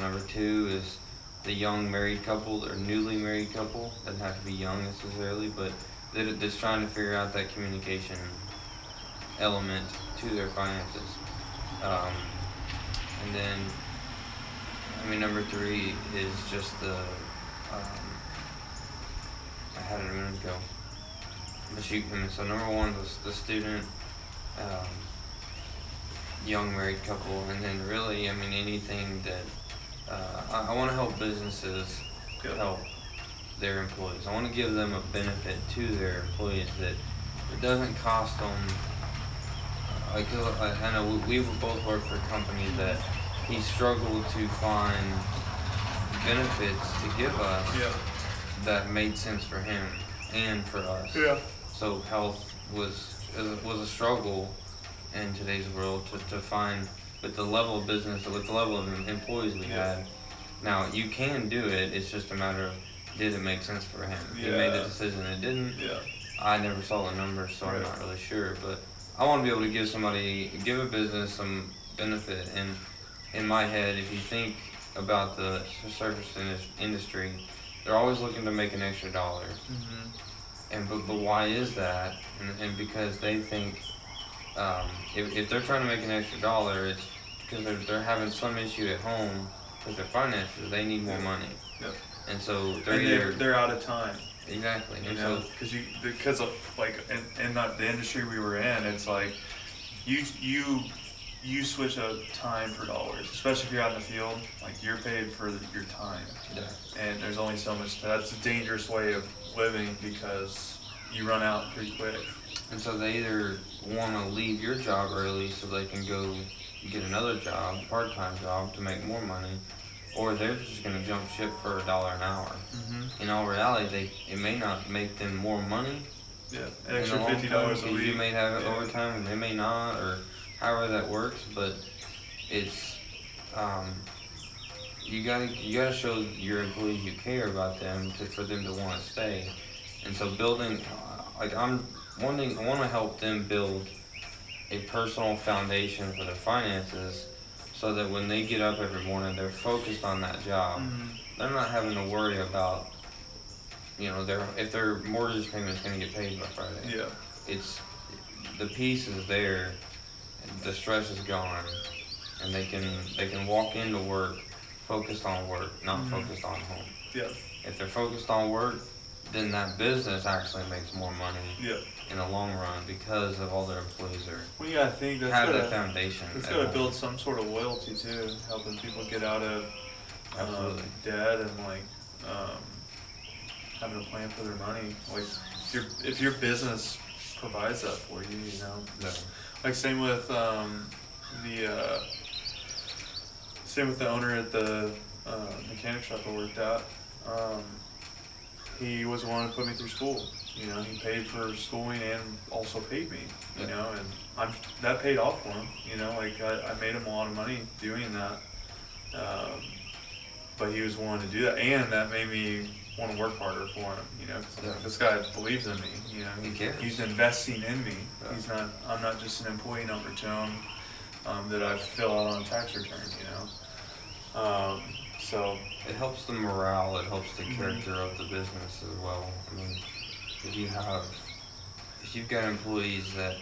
Number two is the young married couple or newly married couple. Doesn't have to be young necessarily, but that's trying to figure out that communication element to their finances. And then, I mean, number three is just I had it a minute ago. So number one was the student, young married couple, and then really, I mean, anything that I want to help businesses help their employees. I want to give them a benefit to their employees that it doesn't cost them. Like, I know we both work for a company that he struggled to find benefits to give us that made sense for him and for us. Yeah. So health was a struggle in today's world to find with the level of business, with the level of employees we had. Now you can do it. It's just a matter of did it make sense for him. He made the decision. It didn't. Yeah. I never saw the numbers, so I'm not really sure. But I want to be able to give a business some benefit. And in my head, if you think about the service industry, they're always looking to make an extra dollar. And but why is that? And because they think if they're trying to make an extra dollar, it's because they're having some issue at home with their finances. They need more money. And so they're out of time. Exactly. You and know, so because of like in the industry we were in, it's like you switch a time for dollars, especially if you're out in the field. Like you're paid for your time, and there's only so much. That's a dangerous way of living because you run out pretty quick. And so they either want to leave your job early so they can go get another job, part-time job, to make more money, or they're just going to jump ship for $1 an hour. In all reality, it may not make them more money. An extra $50 a week. You may have overtime, and they may not, or however that works. But it's you gotta show your employees you care about them for them to want to stay. And so building, I want to help them build a personal foundation for their finances, so that when they get up every morning, they're focused on that job. They're not having to worry about, if their mortgage payment is going to get paid by Friday. It's the peace is there, the stress is gone, and they can walk into work focused on work, not focused on home. If they're focused on work, then that business actually makes more money in the long run because of all their employees I think that's have that foundation. It's got to build some sort of loyalty too, helping people get out of debt and having a plan for their money. Like if your business provides that for you, Like same with the owner at the mechanic shop I worked at. He was the one who put me through school. He paid for schooling and also paid me. And that paid off for him. I made him a lot of money doing that. But he was willing to do that, and that made me want to work harder for him. This guy believes in me. He cares. He's investing in me. I'm not just an employee number to him that I fill out on a tax return. So it helps the morale. It helps the character of the business as well. I mean, if you've got employees that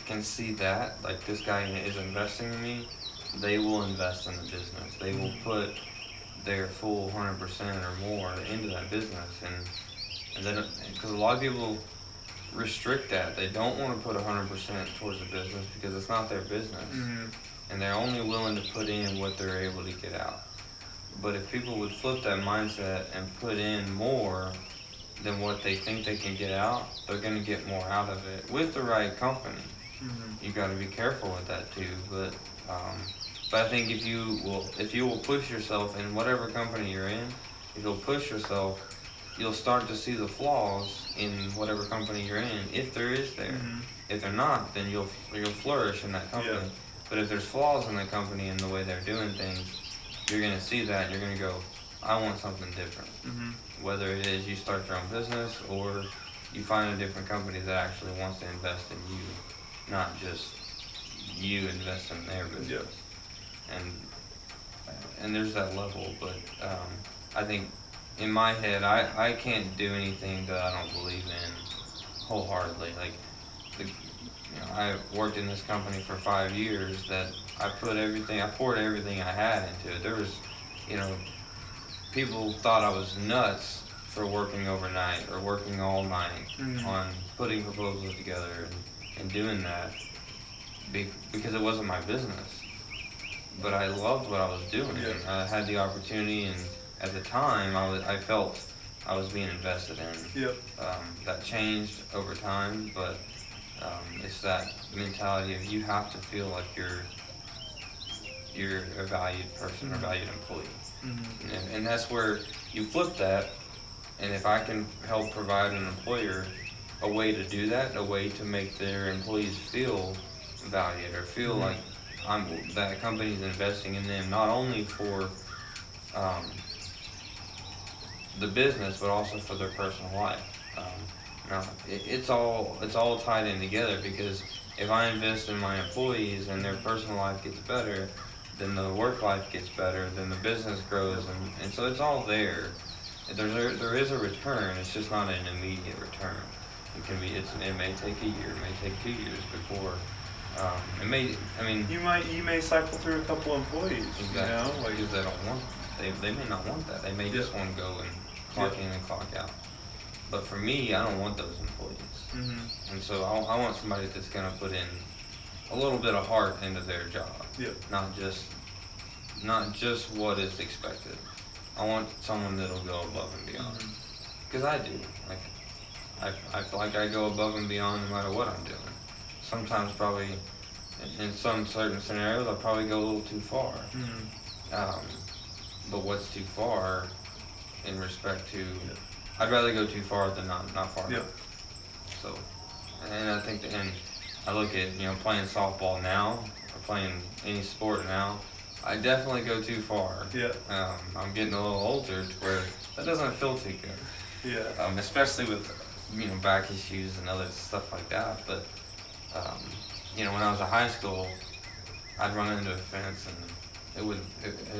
can see that, like this guy is investing in me, they will invest in the business. They will put their full 100% or more into that business, and then because a lot of people restrict that, they don't want to put 100% towards the business because it's not their business, and they're only willing to put in what they're able to get out. But if people would flip that mindset and put in more than what they think they can get out, they're going to get more out of it with the right company. You got to be careful with that too. But I think if you will push yourself in whatever company you're in, if you'll push yourself, you'll start to see the flaws in whatever company you're in, if there is there. If they're not, then you'll flourish in that company. But if there's flaws in the company and the way they're doing things, you're going to see that and you're going to go, I want something different. Whether it is you start your own business or you find a different company that actually wants to invest in you, not just you invest in their business. And there's that level, but I think in my head, I can't do anything that I don't believe in wholeheartedly. Like, I worked in this company for 5 years that I poured everything I had into it. There was, people thought I was nuts for working overnight or working all night on putting proposals together and doing that because it wasn't my business. But I loved what I was doing. I had the opportunity, and at the time I felt I was being invested in. Yep. That changed over time, but it's that mentality of you have to feel like you're a valued person or valued employee. Mm-hmm. And that's where you flip that, and if I can help provide an employer a way to do that, a way to make their employees feel valued or feel like that company's investing in them, not only for the business but also for their personal life. Now it's all tied in together, because if I invest in my employees and their personal life gets better, then the work life gets better, then the business grows, and so it's all there. There is a return. It's just not an immediate return. It may take a year, it may take 2 years before. You may cycle through a couple employees. Exactly. You know, because they don't want. They may not want that. They may just want to go and clock in and clock out. But for me, I don't want those employees. Mm-hmm. And so I want somebody that's going to put in a little bit of heart into their job. Yep. Not just what is expected. I want someone that'll go above and beyond. Because I do. I feel like I go above and beyond no matter what I'm doing. Sometimes probably, in some certain scenarios, I'll probably go a little too far. But what's too far in respect to, I'd rather go too far than not far enough. So, and I think, and I look at, playing softball now, or playing any sport now, I definitely go too far. I'm getting a little older to where that doesn't feel too good. Especially with, back issues and other stuff like that. But, when I was in high school, I'd run into a fence and it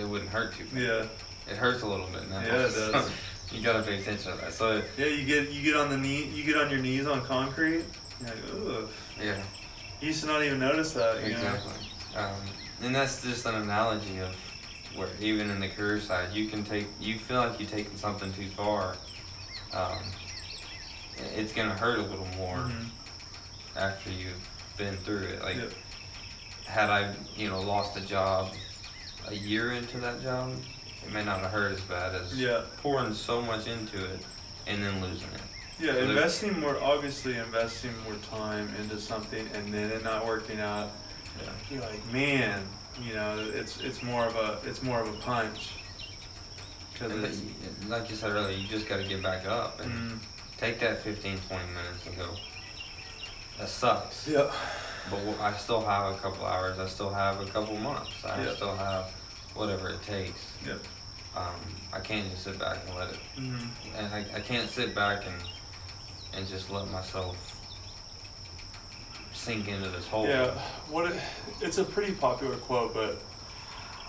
wouldn't hurt too bad. It hurts a little bit now. Yeah, it does. You gotta pay attention to that. So you get on you get on your knees on concrete. You're like, ugh. Yeah. You used to not even notice that. Exactly. And that's just an analogy of where even in the career side, you feel like you've taken something too far. It's gonna hurt a little more after you've been through it. Like, had I, lost a job a year into that job, it may not have hurt as bad as pouring so much into it and then losing it. Yeah, investing more time into something and then it not working out. You're like, man, it's more of a punch. Like you said earlier, you just got to get back up and take that 15, 20 minutes and go, that sucks. Yeah. But I still have a couple hours. I still have a couple months. I still have whatever it takes. Yep. I can't just sit back and let it. And I can't sit back and just let myself sink into this hole. Yeah. It's a pretty popular quote, but it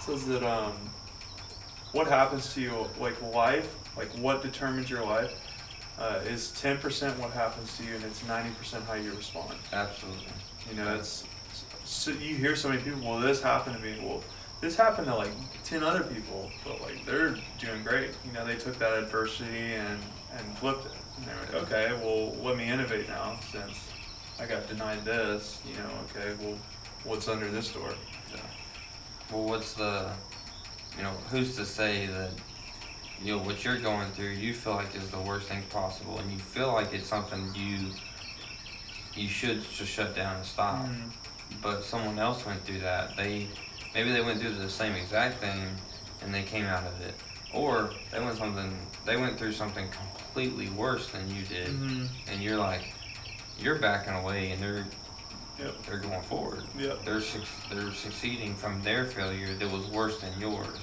says that what happens to you, like life, like what determines your life, is 10% what happens to you, and it's 90% how you respond. Absolutely. So you hear so many people, well, this happened to me. Well, this happened to like 10 other people, but like they're doing great. They took that adversity and flipped it. And they're like, okay, well, let me innovate now since I got denied this. Okay, well, what's under this door? Yeah. Well, what's the, who's to say that, what you're going through, you feel like is the worst thing possible, and you feel like it's something you should just shut down and stop. But someone else went through that. Maybe they went through the same exact thing and they came out of it, or they went through something completely worse than you did, and you're backing away and they're going forward. They're succeeding from their failure that was worse than yours.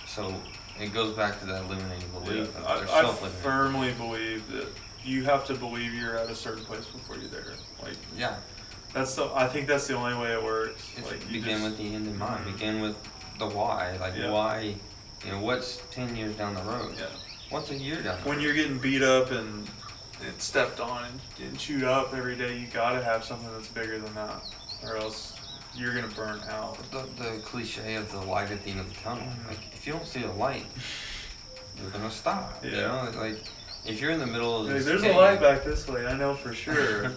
So it goes back to that limiting belief. I firmly believe that you have to believe you're at a certain place before you're there. I think that's the only way it works. Begin with the end in mind. Begin with the why. Why? What's 10 years down the road? What's a year down the road? When you're getting beat up and stepped on and getting chewed up every day, you gotta have something that's bigger than that, or else you're gonna burn out. The cliche of the light at the end of the tunnel. Like, if you don't see a light, you're gonna stop. If you're in the middle of this there's cave, a light back this way, I know for sure.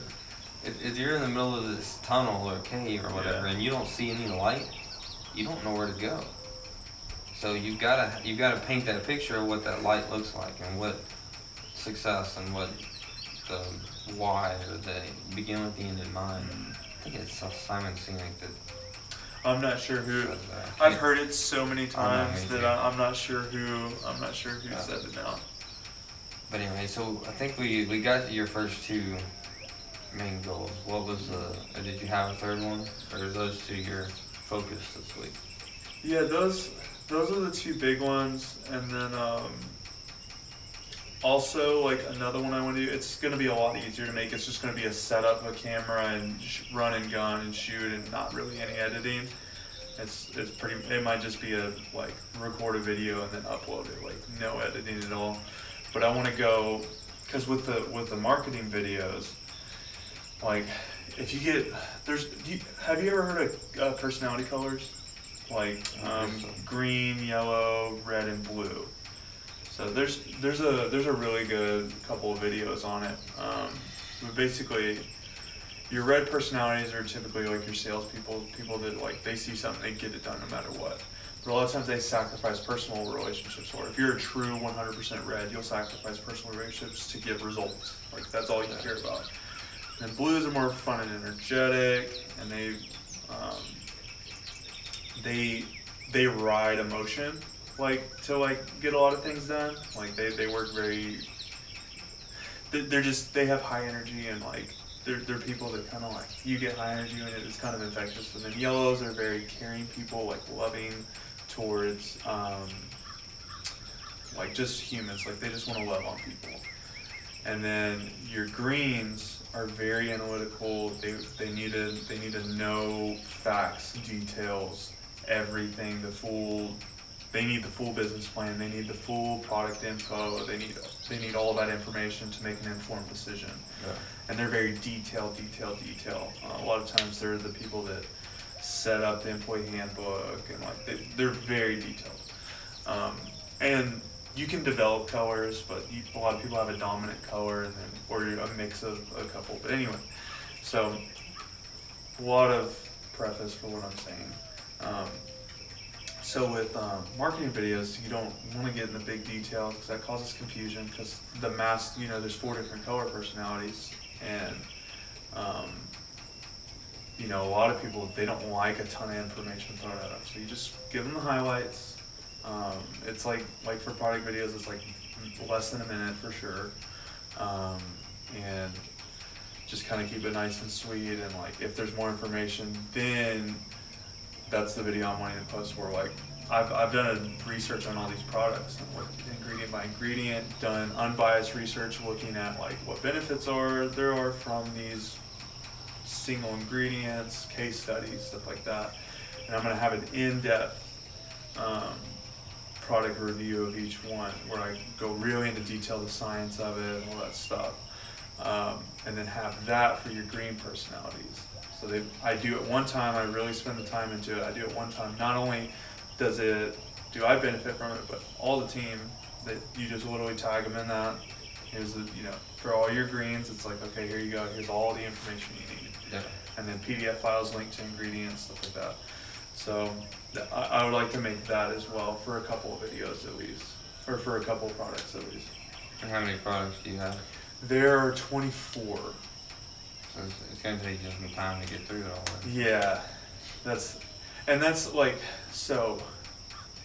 if you're in the middle of this tunnel or cave or whatever, and you don't see any light, you don't know where to go. So you gotta paint that picture of what that light looks like and what success and what the why or the begin with the end in mind. I think it's Simon Sinek that. I'm not sure who. says that. I've heard it so many me times too. that I'm not sure who. I'm not sure who said it now. But anyway, so I think we got your first two main goals. What was did you have a third one? Or are those two your focus this week? Yeah, those are the two big ones, and then also like another one I want to do. It's gonna be a lot easier to make. It's just gonna be a setup of a camera and run and gun and shoot, and not really any editing. It's pretty. It might just be a like record a video and then upload it, like no editing at all. But I want to go because with the marketing videos, like if you get have you ever heard of personality colors? Like green, yellow, red, and blue. So there's a really good couple of videos on it. But basically, your red personalities are typically like your salespeople, people that like they see something, they get it done no matter what. But a lot of times they sacrifice personal relationships for it. If you're a true 100% red, you'll sacrifice personal relationships to get results. Like that's all you care about. And blues are more fun and energetic, and they ride emotion, like to like get a lot of things done. Like they work very. They have high energy, and like they're people that kind of like you get high energy and it's kind of infectious. And then yellows are very caring people, like loving towards like just humans. Like they just want to love on people. And then your greens are very analytical. They need to know facts, details, everything. They need the full business plan. They need the full product info. They need all that information to make an informed decision. Yeah. And they're very detailed. A lot of times they're the people that set up the employee handbook, and like they're very detailed. And you can develop colors, but a lot of people have a dominant color, and then or a mix of a couple. But anyway, so a lot of preface for what I'm saying. So with marketing videos, you don't want to get in the big details because that causes confusion. Because the mass, there's 4 different color personalities, and a lot of people, they don't like a ton of information thrown at them. So you just give them the highlights. It's like for product videos, it's like less than a minute for sure, and just kind of keep it nice and sweet. And like if there's more information, then that's the video I'm wanting to post for. Like I've done research on all these products and looked ingredient by ingredient, done unbiased research looking at like what benefits there are from these single ingredients, case studies, stuff like that. And I'm gonna have an in-depth product review of each one where I go really into detail, the science of it and all that stuff, and then have that for your green personalities. So I do it one time, I really spend the time into it. I do it one time. Not only do I benefit from it, but all the team, that you just literally tag them in that. Here's for all your greens, it's like, okay, here you go, here's all the information you need. Yeah. And then PDF files linked to ingredients, stuff like that. So I would like to make that as well for a couple of videos at least, or for a couple of products at least. And how many products do you have? There are 24. So it's going to take you some time to get through it all. Yeah, that's like, so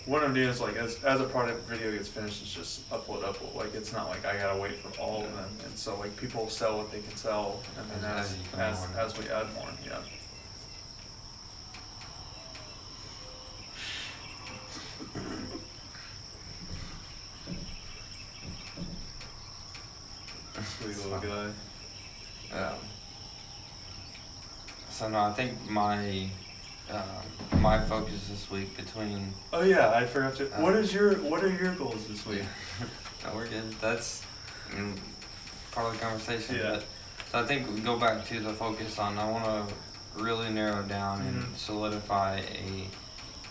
what I'm doing is like as a product video gets finished, it's just upload. Like it's not like I gotta wait for all of them. And so like people sell what they can sell, and then as we add more, yeah. Sweet little guy. So no, I think my focus this week between. Oh yeah, I forgot to. What are your goals this week? No, we're good. That's part of the conversation. Yeah. But, so I think we go back to the focus on. I want to really narrow down and solidify a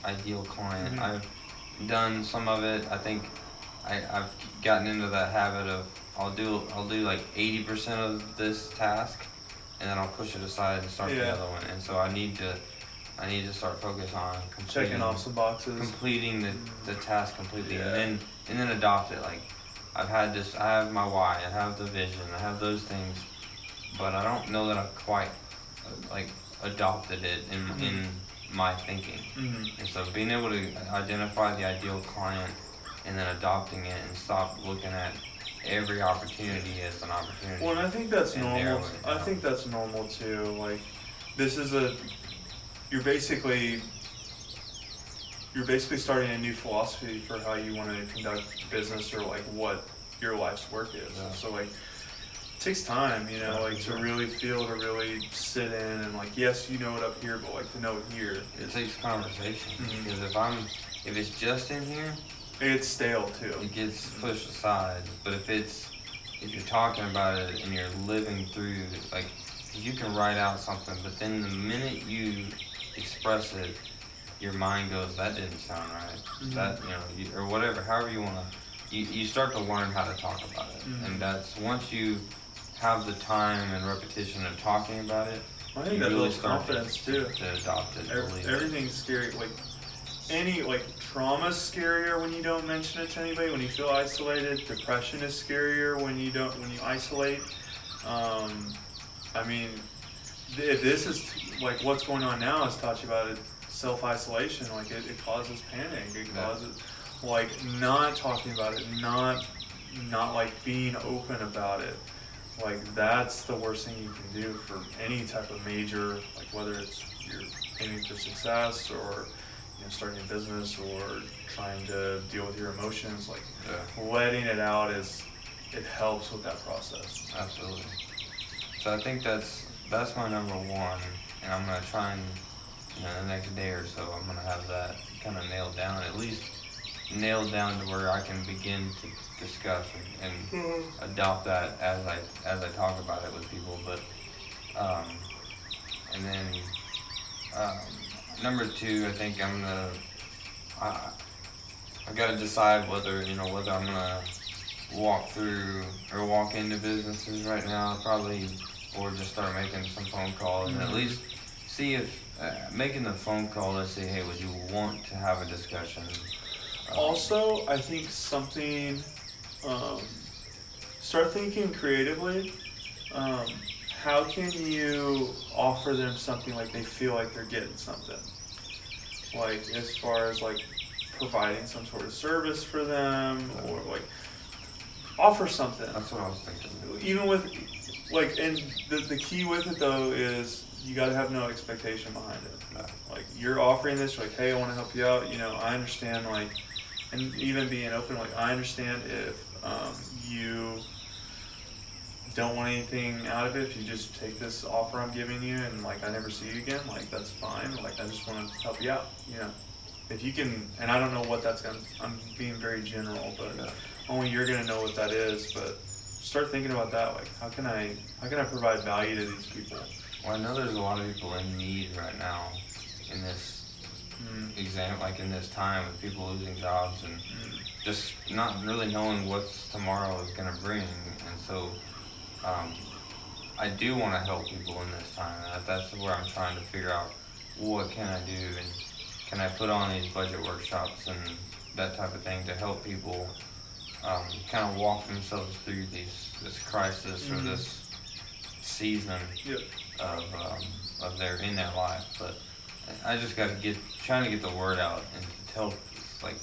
ideal client. Mm-hmm. I've done some of it. I think I've gotten into that habit of I'll do like 80% of this task, and then I'll push it aside and start the other one. And so I need to I need to start focus on checking off some boxes, completing the task completely, and then adopt it. Like I have my why, I have the vision, I have those things, but I don't know that I've quite like adopted it in my thinking. And so being able to identify the ideal client and then adopting it and stop looking at every opportunity as an opportunity. Well, and I think that's normal. I think that's normal too. Like, this is you're basically starting a new philosophy for how you want to conduct business, or like what your life's work is. Yeah. So like, it takes time, you know, like to really really sit in and like, yes, you know it up here, but like to know it here. It takes conversation, because if it's just in here, it's stale too. It gets pushed aside. But if you're talking about it and you're living through, like, you can write out something, but then the minute you express it, your mind goes, that didn't sound right. That, or whatever, however you want to, you start to learn how to talk about it. And that's, once you have the time and repetition of talking about it, I think that builds confidence too. To adopt it. Everything's scary. Like trauma's scarier when you don't mention it to anybody. When you feel isolated, depression is scarier when you isolate. I mean, if this is like what's going on now has taught you about it, self-isolation. Like it causes panic. It causes like not talking about it, not like being open about it. Like that's the worst thing you can do for any type of major, like whether it's you're aiming for success or starting a business or trying to deal with your emotions. Like letting it out it helps with that process. Absolutely. So I think that's my number one, and I'm gonna try and the next day or so I'm gonna have that kind of nailed down, at least nailed down to where I can begin to discuss and adopt that as I talk about it with people. But and then number two, I think I've got to decide whether I'm gonna walk through or walk into businesses right now, probably, or just start making some phone calls and at least see if making the phone call to say, hey, would you want to have a discussion? Also, I think something, start thinking creatively. How can you offer them something like they feel like they're getting something? Like as far as like providing some sort of service for them, or like offer something. That's what I was thinking. Even with like, and the key with it though is you got to have no expectation behind it. Like you're offering this, you're like, hey, I want to help you out. I understand, like, and even being open, like I understand if you don't want anything out of it, if you just take this offer I'm giving you and like I never see you again, like that's fine. Like I just want to help you out. If you can, and I don't know what that's gonna. I'm being very general, but only you're gonna know what that is. But start thinking about that. Like how can I provide value to these people? Well, I know there's a lot of people in need right now in this like in this time with people losing jobs and just not really knowing what tomorrow is going to bring. And so I do want to help people in this time. And that's where I'm trying to figure out what can I do, and can I put on these budget workshops and that type of thing to help people kind of walk themselves through this crisis or this season of their life. But I just got to trying to get the word out and tell, like,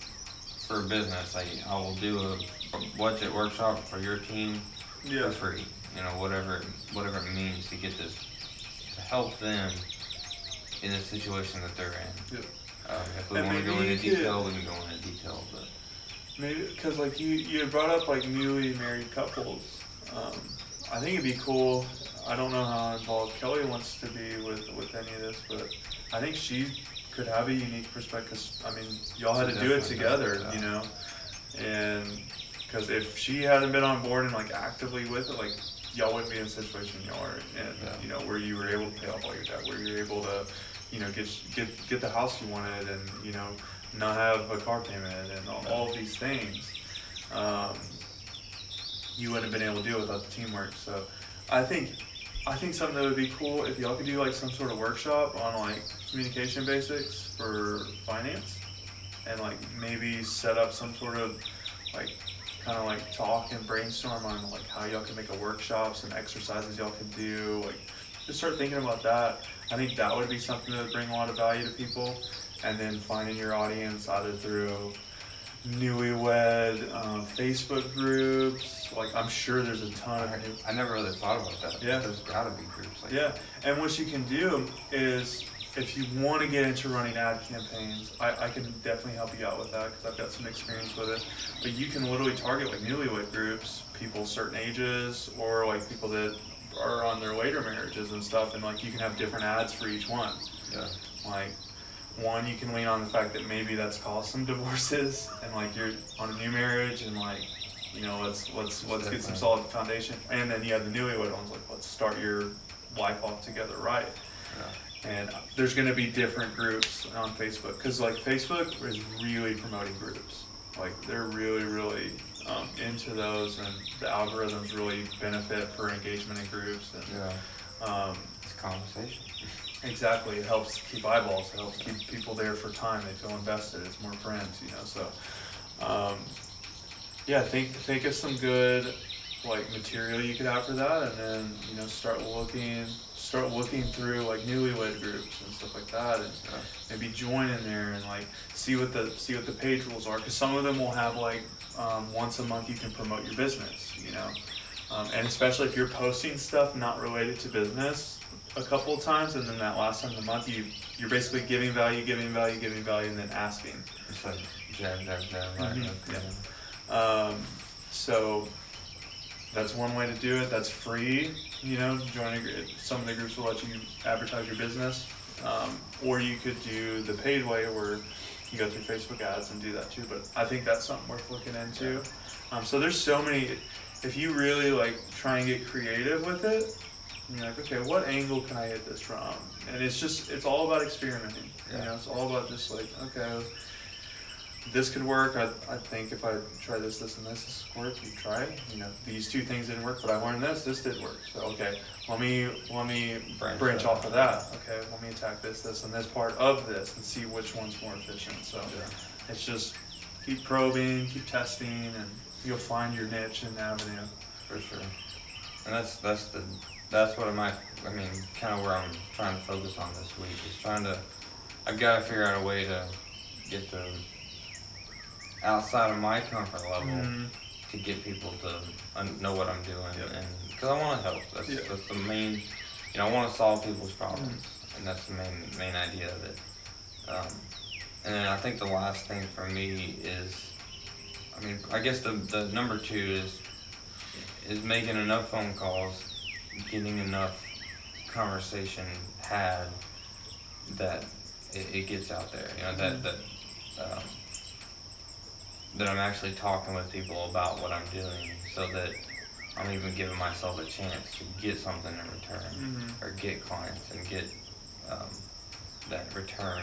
for a business, like I will do a budget workshop for your team for free. Whatever it means to get this, to help them in the situation that they're in. If we want to go into detail, we can go into detail. But maybe because like you had brought up like newly married couples. I think it'd be cool. I don't know how involved Kelly wants to be with any of this, but I think she could have a unique perspective. 'Cause, I mean, y'all had to do it together, and because if she hadn't been on board and like actively with it, like y'all wouldn't be in the situation y'all are in, and where you were able to pay off all your debt, where you're able to, get the house you wanted, and not have a car payment and all of these things. You wouldn't have been able to do it without the teamwork. So I think I think something that would be cool if y'all could do like some sort of workshop on like communication basics for finance, and like maybe set up some sort of like kind of like talk and brainstorm on like how y'all can make a workshop, some exercises y'all could do, like just start thinking about that. I think that would be something that would bring a lot of value to people. And then finding your audience either through newlywed Facebook groups. Like I'm sure there's a ton of I never really thought about that. Yeah. There's gotta be groups like yeah. that. And what you can do is, if you want to get into running ad campaigns, I can definitely help you out with that because I've got some experience with it. But you can literally target like newlywed groups, people certain ages, or like people that are on their later marriages and stuff, and like you can have different ads for each one. Yeah. Like one, you can lean on the fact that maybe that's caused some divorces, and like you're on a new marriage, and like, you know, let's get some solid foundation. And then you have the newlywed ones, like let's start your life off together right. Yeah. And there's going to be different groups on Facebook, because like Facebook is really promoting groups. Like they're really into those, and the algorithms really benefit for engagement in groups. And Yeah. It's conversation. exactly, it helps keep eyeballs. It helps keep people there for time. They feel invested. It's more friends, you know. So, yeah, think of some good like material you could have for that, and then you know start looking through like newlywed groups and stuff like that, and maybe join in there and like see what the page rules are, because some of them will have like once a month you can promote your business, you know, and especially if you're posting stuff not related to business a couple of times, and then that last time of the month you're basically giving value, and then asking. It's like jab, right? Mm-hmm. Yeah. So that's one way to do it. That's free, you know, joining some of the groups will let you advertise your business. Or you could do the paid way where you go through Facebook ads and do that too. But I think that's something worth looking into. So there's so many, if you really like try and get creative with it, you're like, okay, what angle can I hit this from? And it's all about experimenting. Yeah. You know, it's all about just like, okay, this could work. I think if I try this and this work, you try it. You know, these two things didn't work, but I learned this did work. So okay, let me branch off of that. Okay, let me attack this and this part of this and see which one's more efficient. So it's just keep probing, keep testing, and you'll find your niche and avenue. For sure. And that's what I mean, kind of where I'm trying to focus on this week is I've got to figure out a way to get the outside of my comfort level to get people to know what I'm doing, and because I want to help. That's the main, you know, I want to solve people's problems, and that's the main idea of it. And then I think the last thing for me is, I mean, I guess the number two is making enough phone calls, getting enough conversation had that it gets out there, you know, that I'm actually talking with people about what I'm doing, so that I'm even giving myself a chance to get something in return, or get clients and get that return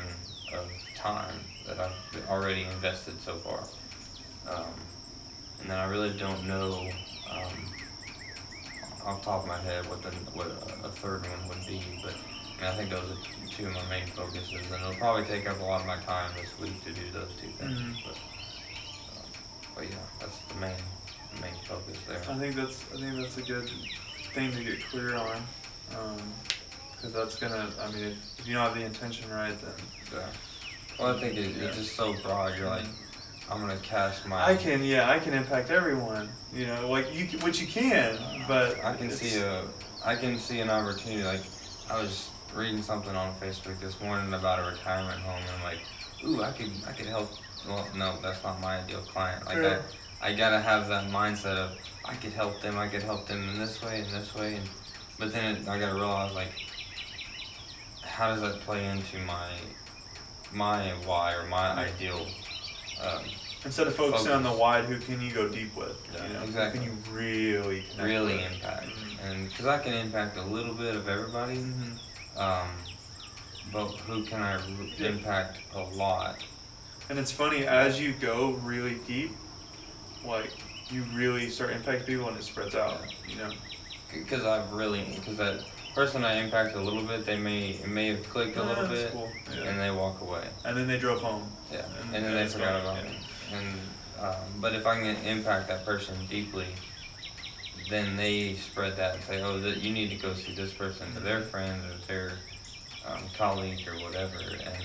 of time that I've already invested so far. And then I really don't know off the top of my head what a third one would be, but I mean, I think those are two of my main focuses, and it'll probably take up a lot of my time this week to do those two things. But yeah, that's the main focus there. I think that's a good thing to get clear on, because that's gonna. I mean, if you don't have the intention right, then. Yeah. Well, I think it's just so broad. You're like, I'm gonna cast my. I can impact everyone. You know, like which you can, but I can see an opportunity. Like, I was reading something on Facebook this morning about a retirement home, and I'm like, ooh, I could help. Well, no, that's not my ideal client. Like, I gotta have that mindset of I could help them in this way, and but then I gotta realize, like, how does that play into my why or my ideal? Instead of focusing on the wide, who can you go deep with? Yeah, you know? exactly. Who can you really impact? And because I can impact a little bit of everybody, but who can I impact a lot? And it's funny, as you go really deep, like you really start impacting people, and it spreads out. You know, because that person I impacted a little bit, it may have clicked a little That's bit, cool. Yeah. and they walk away. And then they drove home. Yeah, and then they forgot about me. And but if I can impact that person deeply, then they spread that and say, oh, you need to go see this person to their friends or their colleague or whatever. And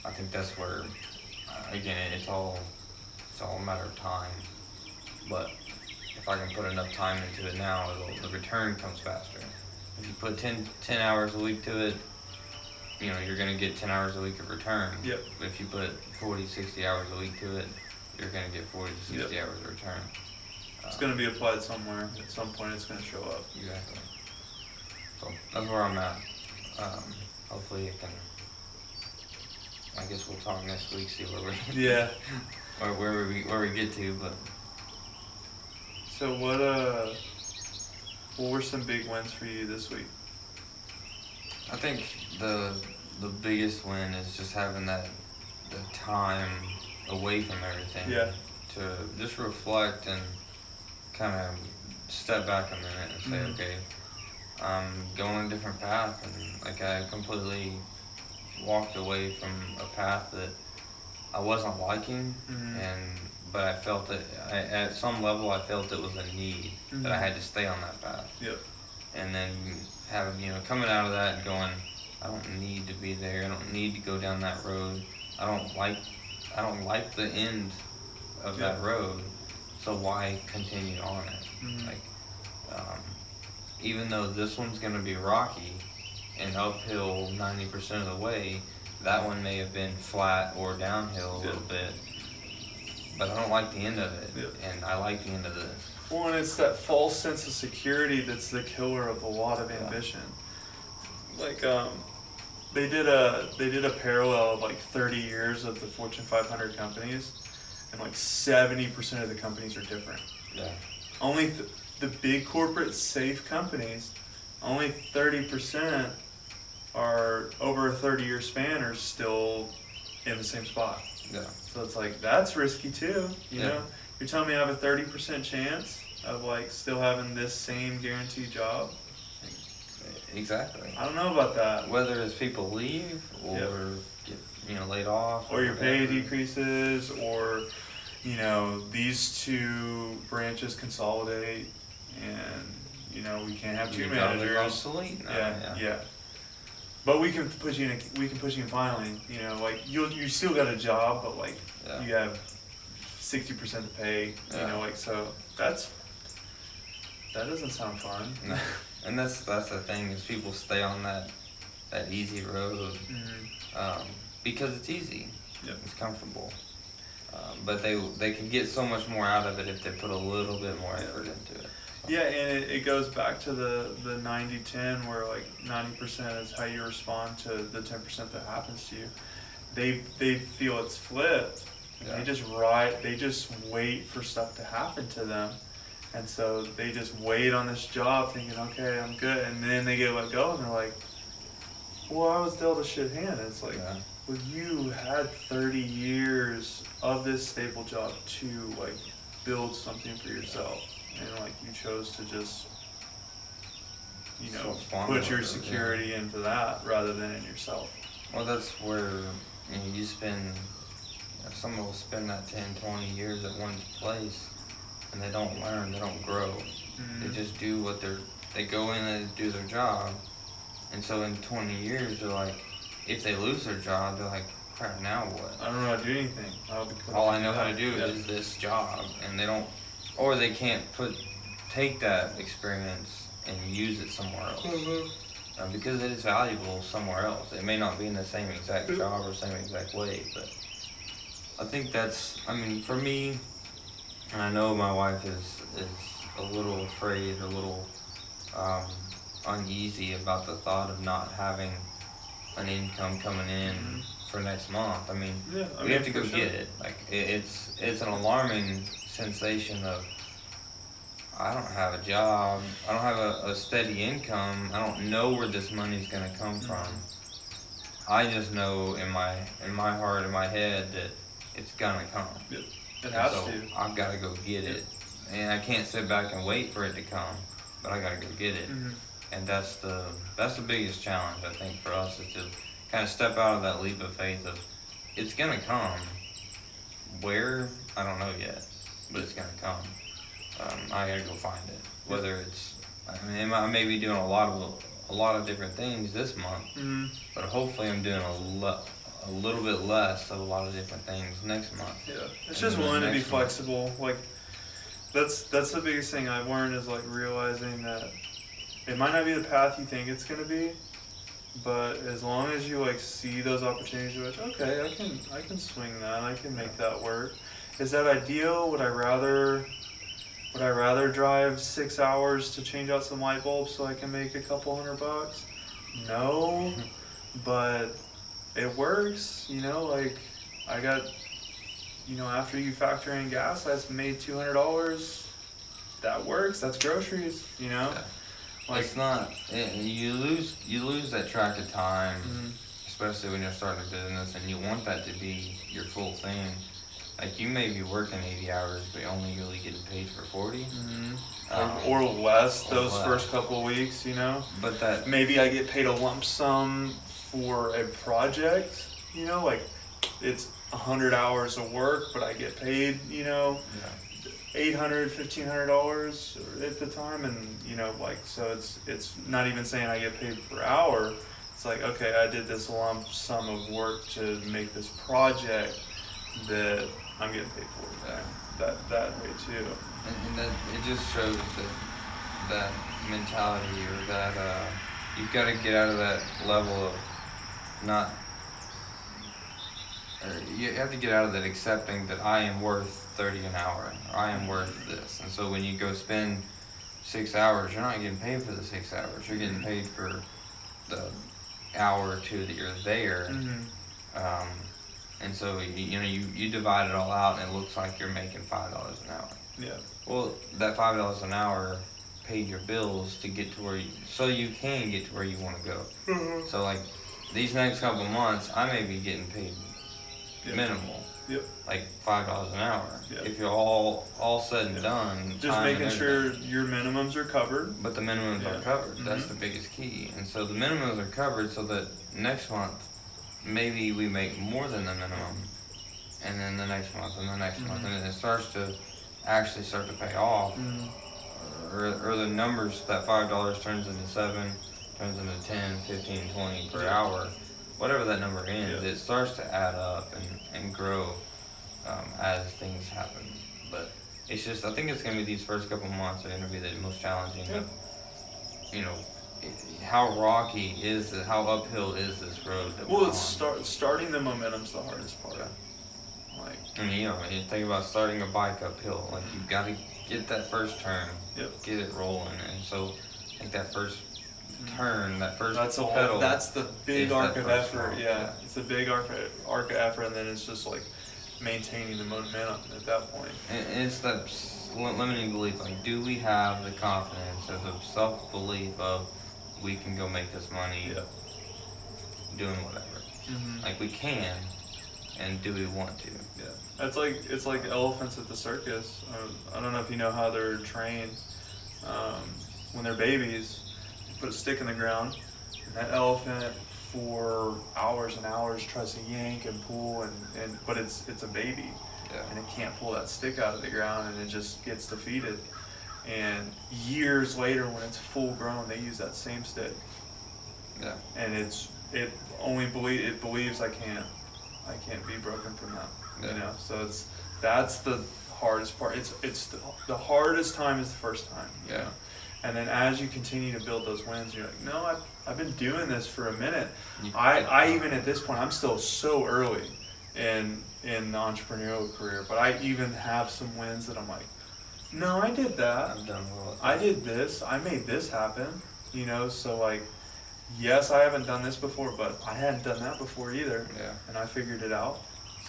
I think that's where, again, it's all a matter of time. But if I can put enough time into it now, the return comes faster. If you put 10 hours a week to it, you're going to get 10 hours a week of return. Yep. If you put 40, 60 hours a week to it, you're going to get 40 to 60 hours of return. It's going to be applied somewhere. At some point, it's going to show up. Exactly. So that's where I'm at. Hopefully it can. I guess we'll talk next week, see where we. Yeah. Or where we get to, but. So what were some big wins for you this week? I think the biggest win is just having the time away from everything. Yeah. To just reflect and kind of step back a minute and say, okay, I'm going a different path, and like I completely walked away from a path that I wasn't liking, but I felt that at some level I felt it was a need that I had to stay on that path. Yep. And then having coming out of that and going, I don't need to be there. I don't need to go down that road. I don't like the end of that road. So why continue on it? Like, even though this one's gonna be rocky and uphill 90% of the way, that one may have been flat or downhill a little bit. But I don't like the end of it, and I like the end of this. Well, and it's that false sense of security that's the killer of a lot of ambition. Like, they did a parallel of like 30 years of the Fortune 500 companies, and like 70% of the companies are different. Yeah. Only the big corporate safe companies, only 30% are over a 30-year span are still in the same spot. Yeah. So it's like, that's risky too, you know? You're telling me I have a 30% chance of like still having this same guaranteed job? Exactly. I don't know about that. Whether it's people leave or get laid off, or your pay decreases, or these two branches consolidate, and we can't have two managers. Obsolete now. Yeah. But we can put you in filing. Like you still got a job, but like you have 60% the pay. So that doesn't sound fun. No. And that's the thing is people stay on that easy road because it's easy. Yep. It's comfortable. But they can get so much more out of it if they put a little bit more effort into it. Yeah, and it goes back to the 90-10 where like 90% is how you respond to the 10% that happens to you. They feel it's flipped. And they just wait for stuff to happen to them. And so they just wait on this job thinking, okay, I'm good. And then they get let go and they're like, well, I was dealt a shit hand. And it's like, well, you had 30 years of this stable job to like build something for yourself. And like you chose to just, put your security into that rather than in yourself. Well, that's where you spend, some will spend that 10, 20 years at one place. And they don't learn, they don't grow. They just do they go in and do their job. And so in 20 years, they're like, if they lose their job, they're like, crap, now what? I don't know how to do anything. All I know how to do is this job. And they don't, or they can't take that experience and use it somewhere else. Because it is valuable somewhere else. It may not be in the same exact job or same exact way, but I think for me, and I know my wife is a little afraid, a little uneasy about the thought of not having an income coming in for next month. We have to go get it. Like it's an alarming sensation of I don't have a job, I don't have a steady income, I don't know where this money's gonna come from. I just know in my heart, in my head that it's gonna come. It has so to. I've got to go get it, and I can't sit back and wait for it to come. but I gotta go get it. And that's the biggest challenge I think for us, is to kind of step out of that leap of faith of it's gonna come. Where, I don't know yet, but it's gonna come. I gotta go find it. Whether it's, I mean, I may be doing a lot of different things this month, but hopefully I'm doing a little bit less of a lot of different things next month. Yeah, it's just willing to be flexible. Like that's the biggest thing I've learned, is like realizing that it might not be the path you think it's gonna be, but as long as you like see those opportunities, you're like, okay, I can swing that, I can make that work. Is that ideal? Would I rather drive 6 hours to change out some light bulbs so I can make a couple $100? No, but it works, you know, like I got, you know, after you factor in gas, I made $200. That works, that's groceries, you know? Yeah. Like, it's not, you lose that track of time, especially when you're starting a business and you want that to be your full thing. Like you may be working 80 hours, but only really getting paid for 40. Or less those first couple weeks, you know? But that, maybe I get paid a lump sum for a project, you know, like it's 100 hours of work, but I get paid, you know, $800, $1,500 at the time, and you know, like, so it's not even saying I get paid per hour. It's like, okay, I did this lump sum of work to make this project that I'm getting paid for that way too. And that it just shows that mentality, or that you've got to get out of that level of not. Or you have to get out of that accepting that I am worth 30 an hour, or I am worth this. And so when you go spend 6 hours, you're not getting paid for the 6 hours. You're getting paid for the hour or two that you're there. And so you divide it all out, and it looks like you're making $5 an hour. Yeah. Well, that $5 an hour paid your bills to get to where so you can get to where you want to go. So like these next couple months, I may be getting paid minimal, like $5 an hour. If you're all said and done, just making sure your minimums are covered. But the minimums are covered. That's the biggest key. And so the minimums are covered, so that next month maybe we make more than the minimum, and then the next month, and the next month, and then it starts to actually start to pay off, or the numbers, that $5 turns into 7, turns into 10, 15, 20 per hour, whatever that number is, it starts to add up and grow as things happen. But it's just, I think it's going to be these first couple months are going to be the most challenging. You know, how rocky is it? How uphill is this road? Well, it's starting the momentum's the hardest part. Like, I mean, you know, you think about starting a bike uphill. Like you got to get that first turn, get it rolling, and so I think that first turn, that first pedal. That's the big arc of effort. It's a big arc of effort, and then it's just like maintaining the momentum at that point. And it's that limiting belief. Like, do we have the confidence or the self-belief of we can go make this money doing whatever? Like we can, and do we want to? It's like elephants at the circus. I don't know if you know how they're trained. When they're babies, you put a stick in the ground, and that elephant for hours and hours tries to yank and pull, but it's a baby, and it can't pull that stick out of the ground, and it just gets defeated. And years later, when it's full grown, they use that same stick. And it believes I can't be broken from that. You know, so that's the hardest part. It's the hardest time is the first time. You know? And then as you continue to build those wins, you're like, no, I've been doing this for a minute. I even at this point, I'm still so early in the entrepreneurial career, but I even have some wins that I'm like, no, I did that. I've done well. I did this. I made this happen. You know, so like, yes, I haven't done this before, but I hadn't done that before either. And I figured it out.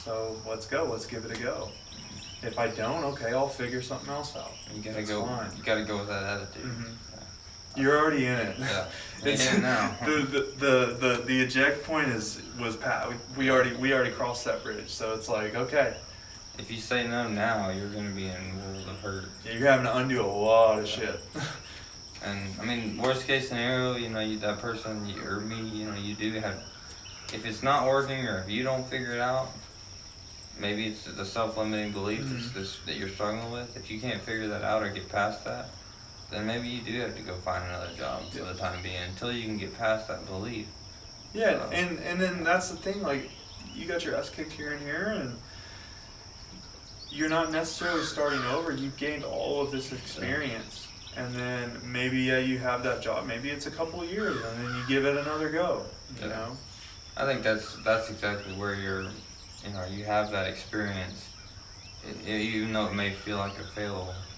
So let's go. Let's give it a go. If I don't, okay, I'll figure something else out. You gotta go. Fine. You gotta go with that attitude. You're already in it. It's in now. The eject point was past. We already crossed that bridge. So it's like, okay. If you say no now, you're gonna be in a world of hurt. You're having to undo a lot of shit. And I mean, worst case scenario, that person or me, you do have. If it's not working, or if you don't figure it out, maybe it's the self-limiting belief that you're struggling with. If you can't figure that out or get past that, then maybe you do have to go find another job for the time being until you can get past that belief. Yeah, and then that's the thing. Like, you got your ass kicked here and here, and you're not necessarily starting over. You've gained all of this experience, and then maybe you have that job. Maybe it's a couple of years, and then you give it another go. You know. I think that's exactly where you have that experience, even though it may feel like a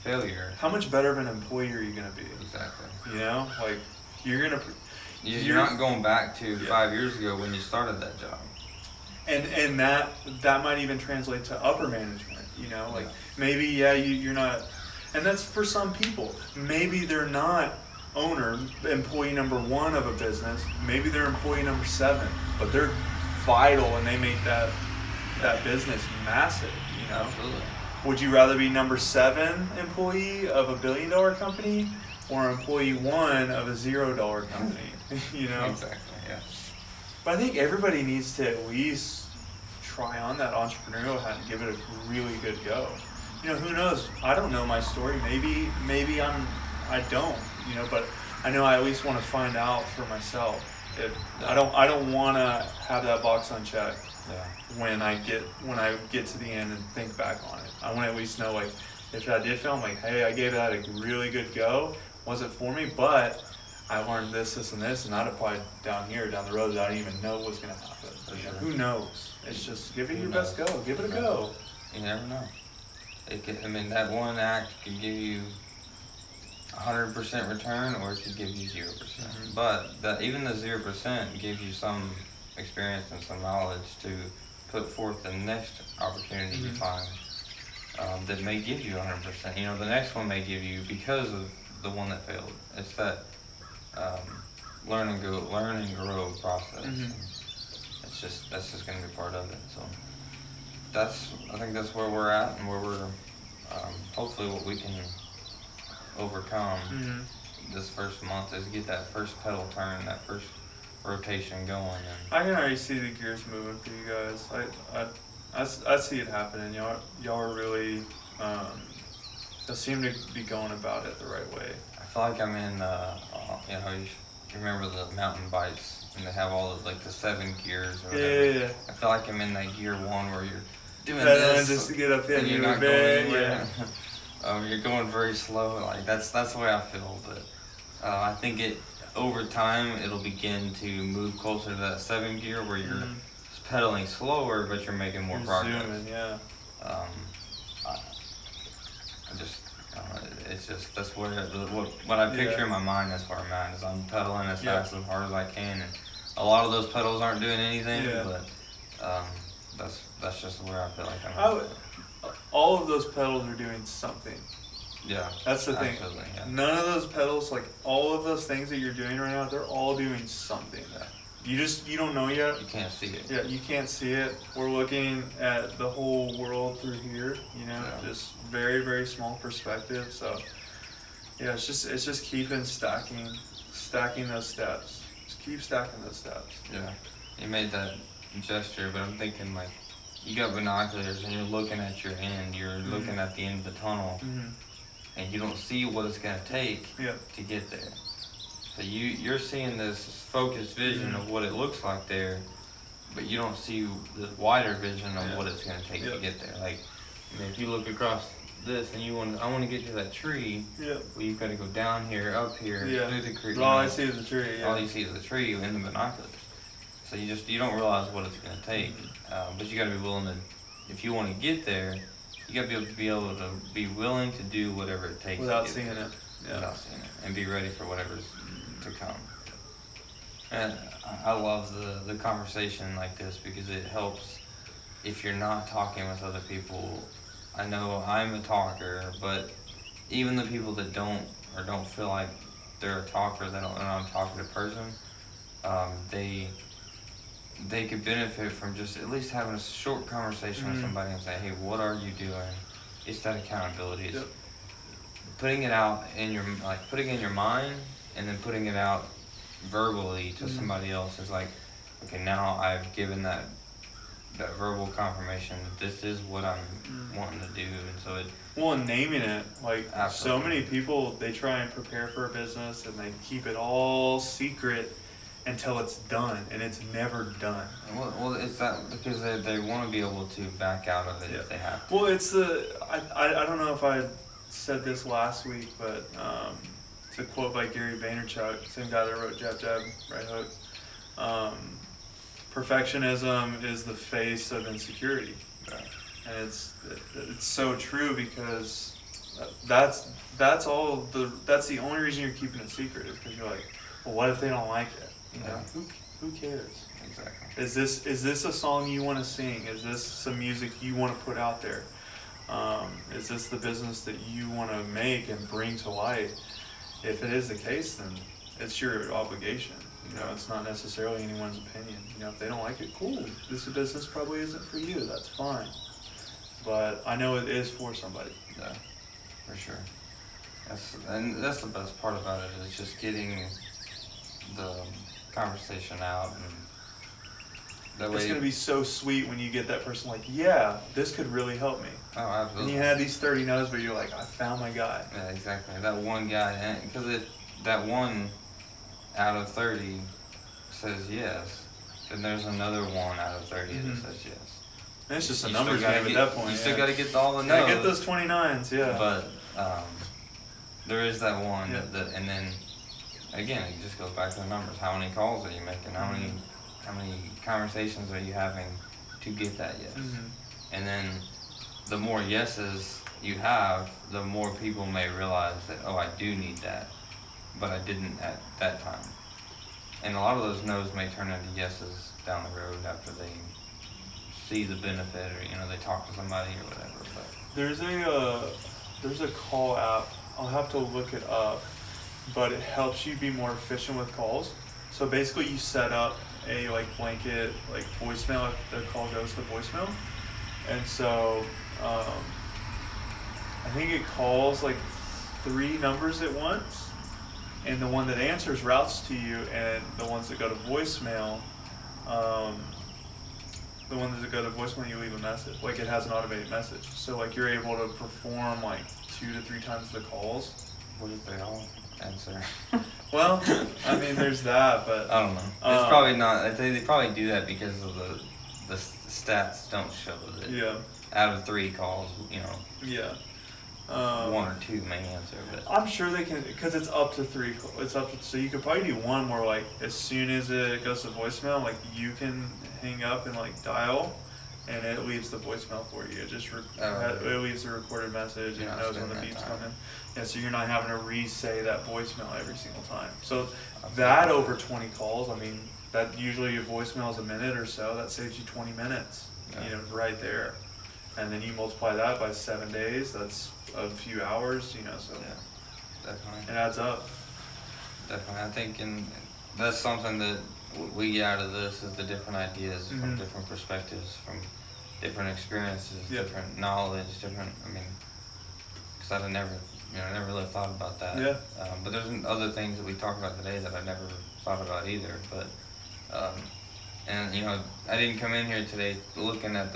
failure. How much better of an employee are you gonna be? Exactly. You know, like you're not going back to 5 years ago when you started that job. And that might even translate to upper management. You know, like maybe you're not, and that's for some people. Maybe they're not employee number 1 of a business. Maybe they're employee number 7, but they're vital and they make that business massive. You know. Absolutely. Would you rather be number 7 employee of $1 billion company, or employee 1 of a $0 company? You know. Exactly. Yeah. But I think everybody needs to at least try on that entrepreneurial hat and give it a really good go. You know, who knows? I don't know my story. Maybe I don't. You know, but I know I at least want to find out for myself. I don't want to have that box unchecked. Yeah. When I get to the end and think back on it, I want to at least know, like, if I did fail, I'm like, hey, I gave that a really good go. Wasn't for me, but I learned this, and this, and I'd apply down the road that I didn't even know was going to happen. You know, who knows? It's just give it your best go. Give it a go. You never know. That one act could give you 100% return, or it could give you 0%. But even the 0% gives you some experience and some knowledge to put forth the next opportunity you find that may give you 100%. You know, the next one may give you, because of the one that failed. It's that learn and grow process. That's just going to be part of it. So I think that's where we're at, and where we're hopefully what we can overcome this first month is get that first pedal turn, that first rotation going. And I can already see the gears moving for you guys. I see it happening. Y'all are really y'all seem to be going about it the right way. I feel like I'm in you remember the mountain bikes, and they have all the 7 gears or whatever. Yeah. I feel like I'm in that gear 1 where you're doing this just to get up and in you're your not bed. going anywhere. You're going very slow. Like that's the way I feel. But I think over time it'll begin to move closer to that 7 gear where you're pedaling slower, but you're making more progress. Zooming, yeah. It's just that's where what I picture in my mind. That's where I'm at. Is I'm pedaling as fast as hard as I can, and a lot of those pedals aren't doing anything. But that's just where I feel like I'm at. All of those pedals are doing something. Yeah, that's the thing. Yeah. None of those pedals, like all of those things that you're doing right now, they're all doing something. You don't know yet. You can't see it. Yeah, you can't see it. We're looking at the whole world through here. Just very, very small perspective. So yeah, it's just keeping stacking those steps. Just keep stacking those steps. Yeah, you made that gesture, but I'm thinking like you got binoculars and you're looking at your end. You're looking at the end of the tunnel, and you don't see what it's gonna take to get there. So you're seeing this focused vision of what it looks like there, but you don't see the wider vision of what it's gonna take to get there. Like, if you look across this and I want to get to that tree. Well, you've got to go down here, up here, through the creek. All I see is the tree. All you see is the tree in the binoculars. So you don't realize what it's gonna take. But you got to be willing to, if you want to get there, you got to be able to be willing to do whatever it takes without to get seeing there. it. Yeah. Without seeing it, and be ready for whatever's to come. And I love the conversation like this because it helps if you're not talking with other people. I know I'm a talker, but even the people that don't feel like they're a talker, they're not a talkative person, they could benefit from just at least having a short conversation with somebody and say, hey, what are you doing? It's that accountability. putting it out in your putting it in your mind and then putting it out verbally to somebody else is like, okay, now I've given that verbal confirmation. This is what I'm wanting to do, and so it. Well, and naming it, like Absolutely. so many people, they try and prepare for a business and they keep it all secret until it's done, and it's never done. Well, it's that because they want to be able to back out of it if they have to. Well, it's I don't know if I said this last week, but it's a quote by Gary Vaynerchuk, same guy that wrote Jab Jab Right Hook. Perfectionism is the face of insecurity, and it's so true because that's the only reason you're keeping it secret is because you're like, well, what if they don't like it? You know, who cares? Exactly. Is this a song you want to sing? Is this some music you want to put out there? Is this the business that you want to make and bring to light? If it is the case, then it's your obligation. You know, it's not necessarily anyone's opinion. You know, if they don't like it, cool. This business probably isn't for you. That's fine. But I know it is for somebody. Yeah, for sure. That's the best part about it is just getting the conversation out, and that way it's gonna be so sweet when you get that person like, yeah, this could really help me. Oh, absolutely. And you had these 30 no's, but you're like, I found my guy. Yeah, exactly. That one guy, because if that one out of 30 says yes, then there's another 1 out of 30 that says yes. And it's just a You numbers still game gotta at that point. You still got to get all the Yeah, no's. get those 29s, yeah. But there is that one Yeah. that, and then again, it just goes back to the numbers. How many calls are you making? How many conversations are you having to get that yes? And then the more yeses you have, the more people may realize that, oh, I do need that, but I didn't at that time. And a lot of those no's may turn into yeses down the road after they see the benefit, or they talk to somebody or whatever. But there's a call app. I'll have to look it up, but it helps you be more efficient with calls. So basically, you set up a blanket voicemail if the call goes to voicemail, and so I think it calls 3 numbers at once, and the one that answers routes to you, and the ones that go to voicemail. The ones that go to voicemail, you leave a message. It has an automated message. So you're able to perform 2 to 3 times the calls. what if they all answer? Well, I mean, there's that, but I don't know. It's probably not. They probably do that because of the stats don't show that. Yeah. Out of 3 calls, Yeah. 1 or 2 may answer. But I'm sure they can, because it's up to 3. It's up to, so you could probably do one where as soon as it goes to voicemail, you can hang up and dial, and it leaves the voicemail for you. It just it leaves a recorded message, and it knows when the beep's coming. Yeah, so you're not having to re-say that voicemail every single time. So that over 20 calls, I mean, that usually your voicemail is a minute or so. That saves you 20 minutes, right there. And then you multiply that by 7 days. That's a few hours, so yeah, definitely. it adds up. Definitely, I think, and that's something that we get out of this is the different ideas from different perspectives, from different experiences, different knowledge, different. I mean, because I never really thought about that. Yeah. But there's other things that we talked about today that I never thought about either. But, and I didn't come in here today looking at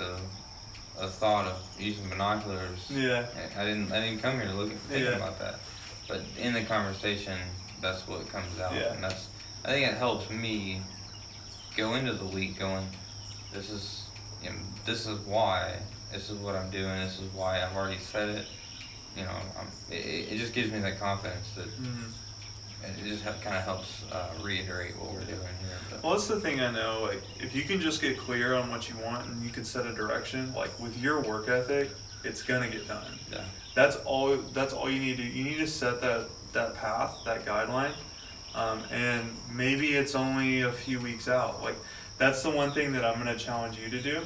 a thought of using binoculars. Yeah. I didn't come here thinking about that. But in the conversation, that's what comes out, and I think it helps me go into the week going, this is why, this is what I'm doing, this is why I've already said it. It just gives me that confidence that it just kind of helps reiterate what we're doing here. But. Well, that's the thing I know. If you can just get clear on what you want and you can set a direction, with your work ethic, it's gonna get done. Yeah. That's all you need to do. You need to set that path, that guideline, and maybe it's only a few weeks out. That's the one thing that I'm gonna challenge you to do.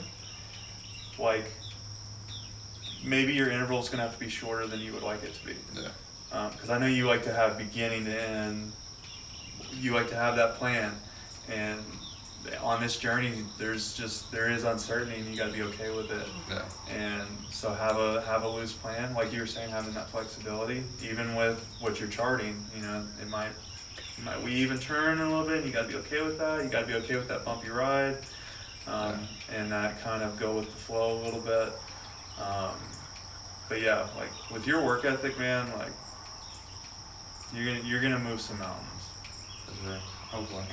Maybe your interval is gonna have to be shorter than you would like it to be. Yeah. Because I know you like to have beginning to end. You like to have that plan, and on this journey, there is uncertainty, and you got to be okay with it. Yeah. And so have a loose plan, like you were saying, having that flexibility, even with what you're charting. You know, it might weave and turn a little bit, and you got to be okay with that. You got to be okay with that bumpy ride, and that kind of go with the flow a little bit. But yeah, like with your work ethic, man, like you're gonna move some mountains. For sure. Hopefully.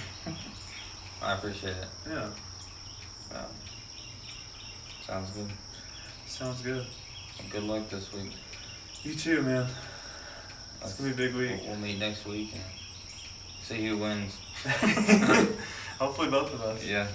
I appreciate it. Yeah. Sounds good. Sounds good. Well, good luck this week. You too, man. It's gonna be a big week. We'll meet next week and see who wins. Hopefully both of us. Yeah.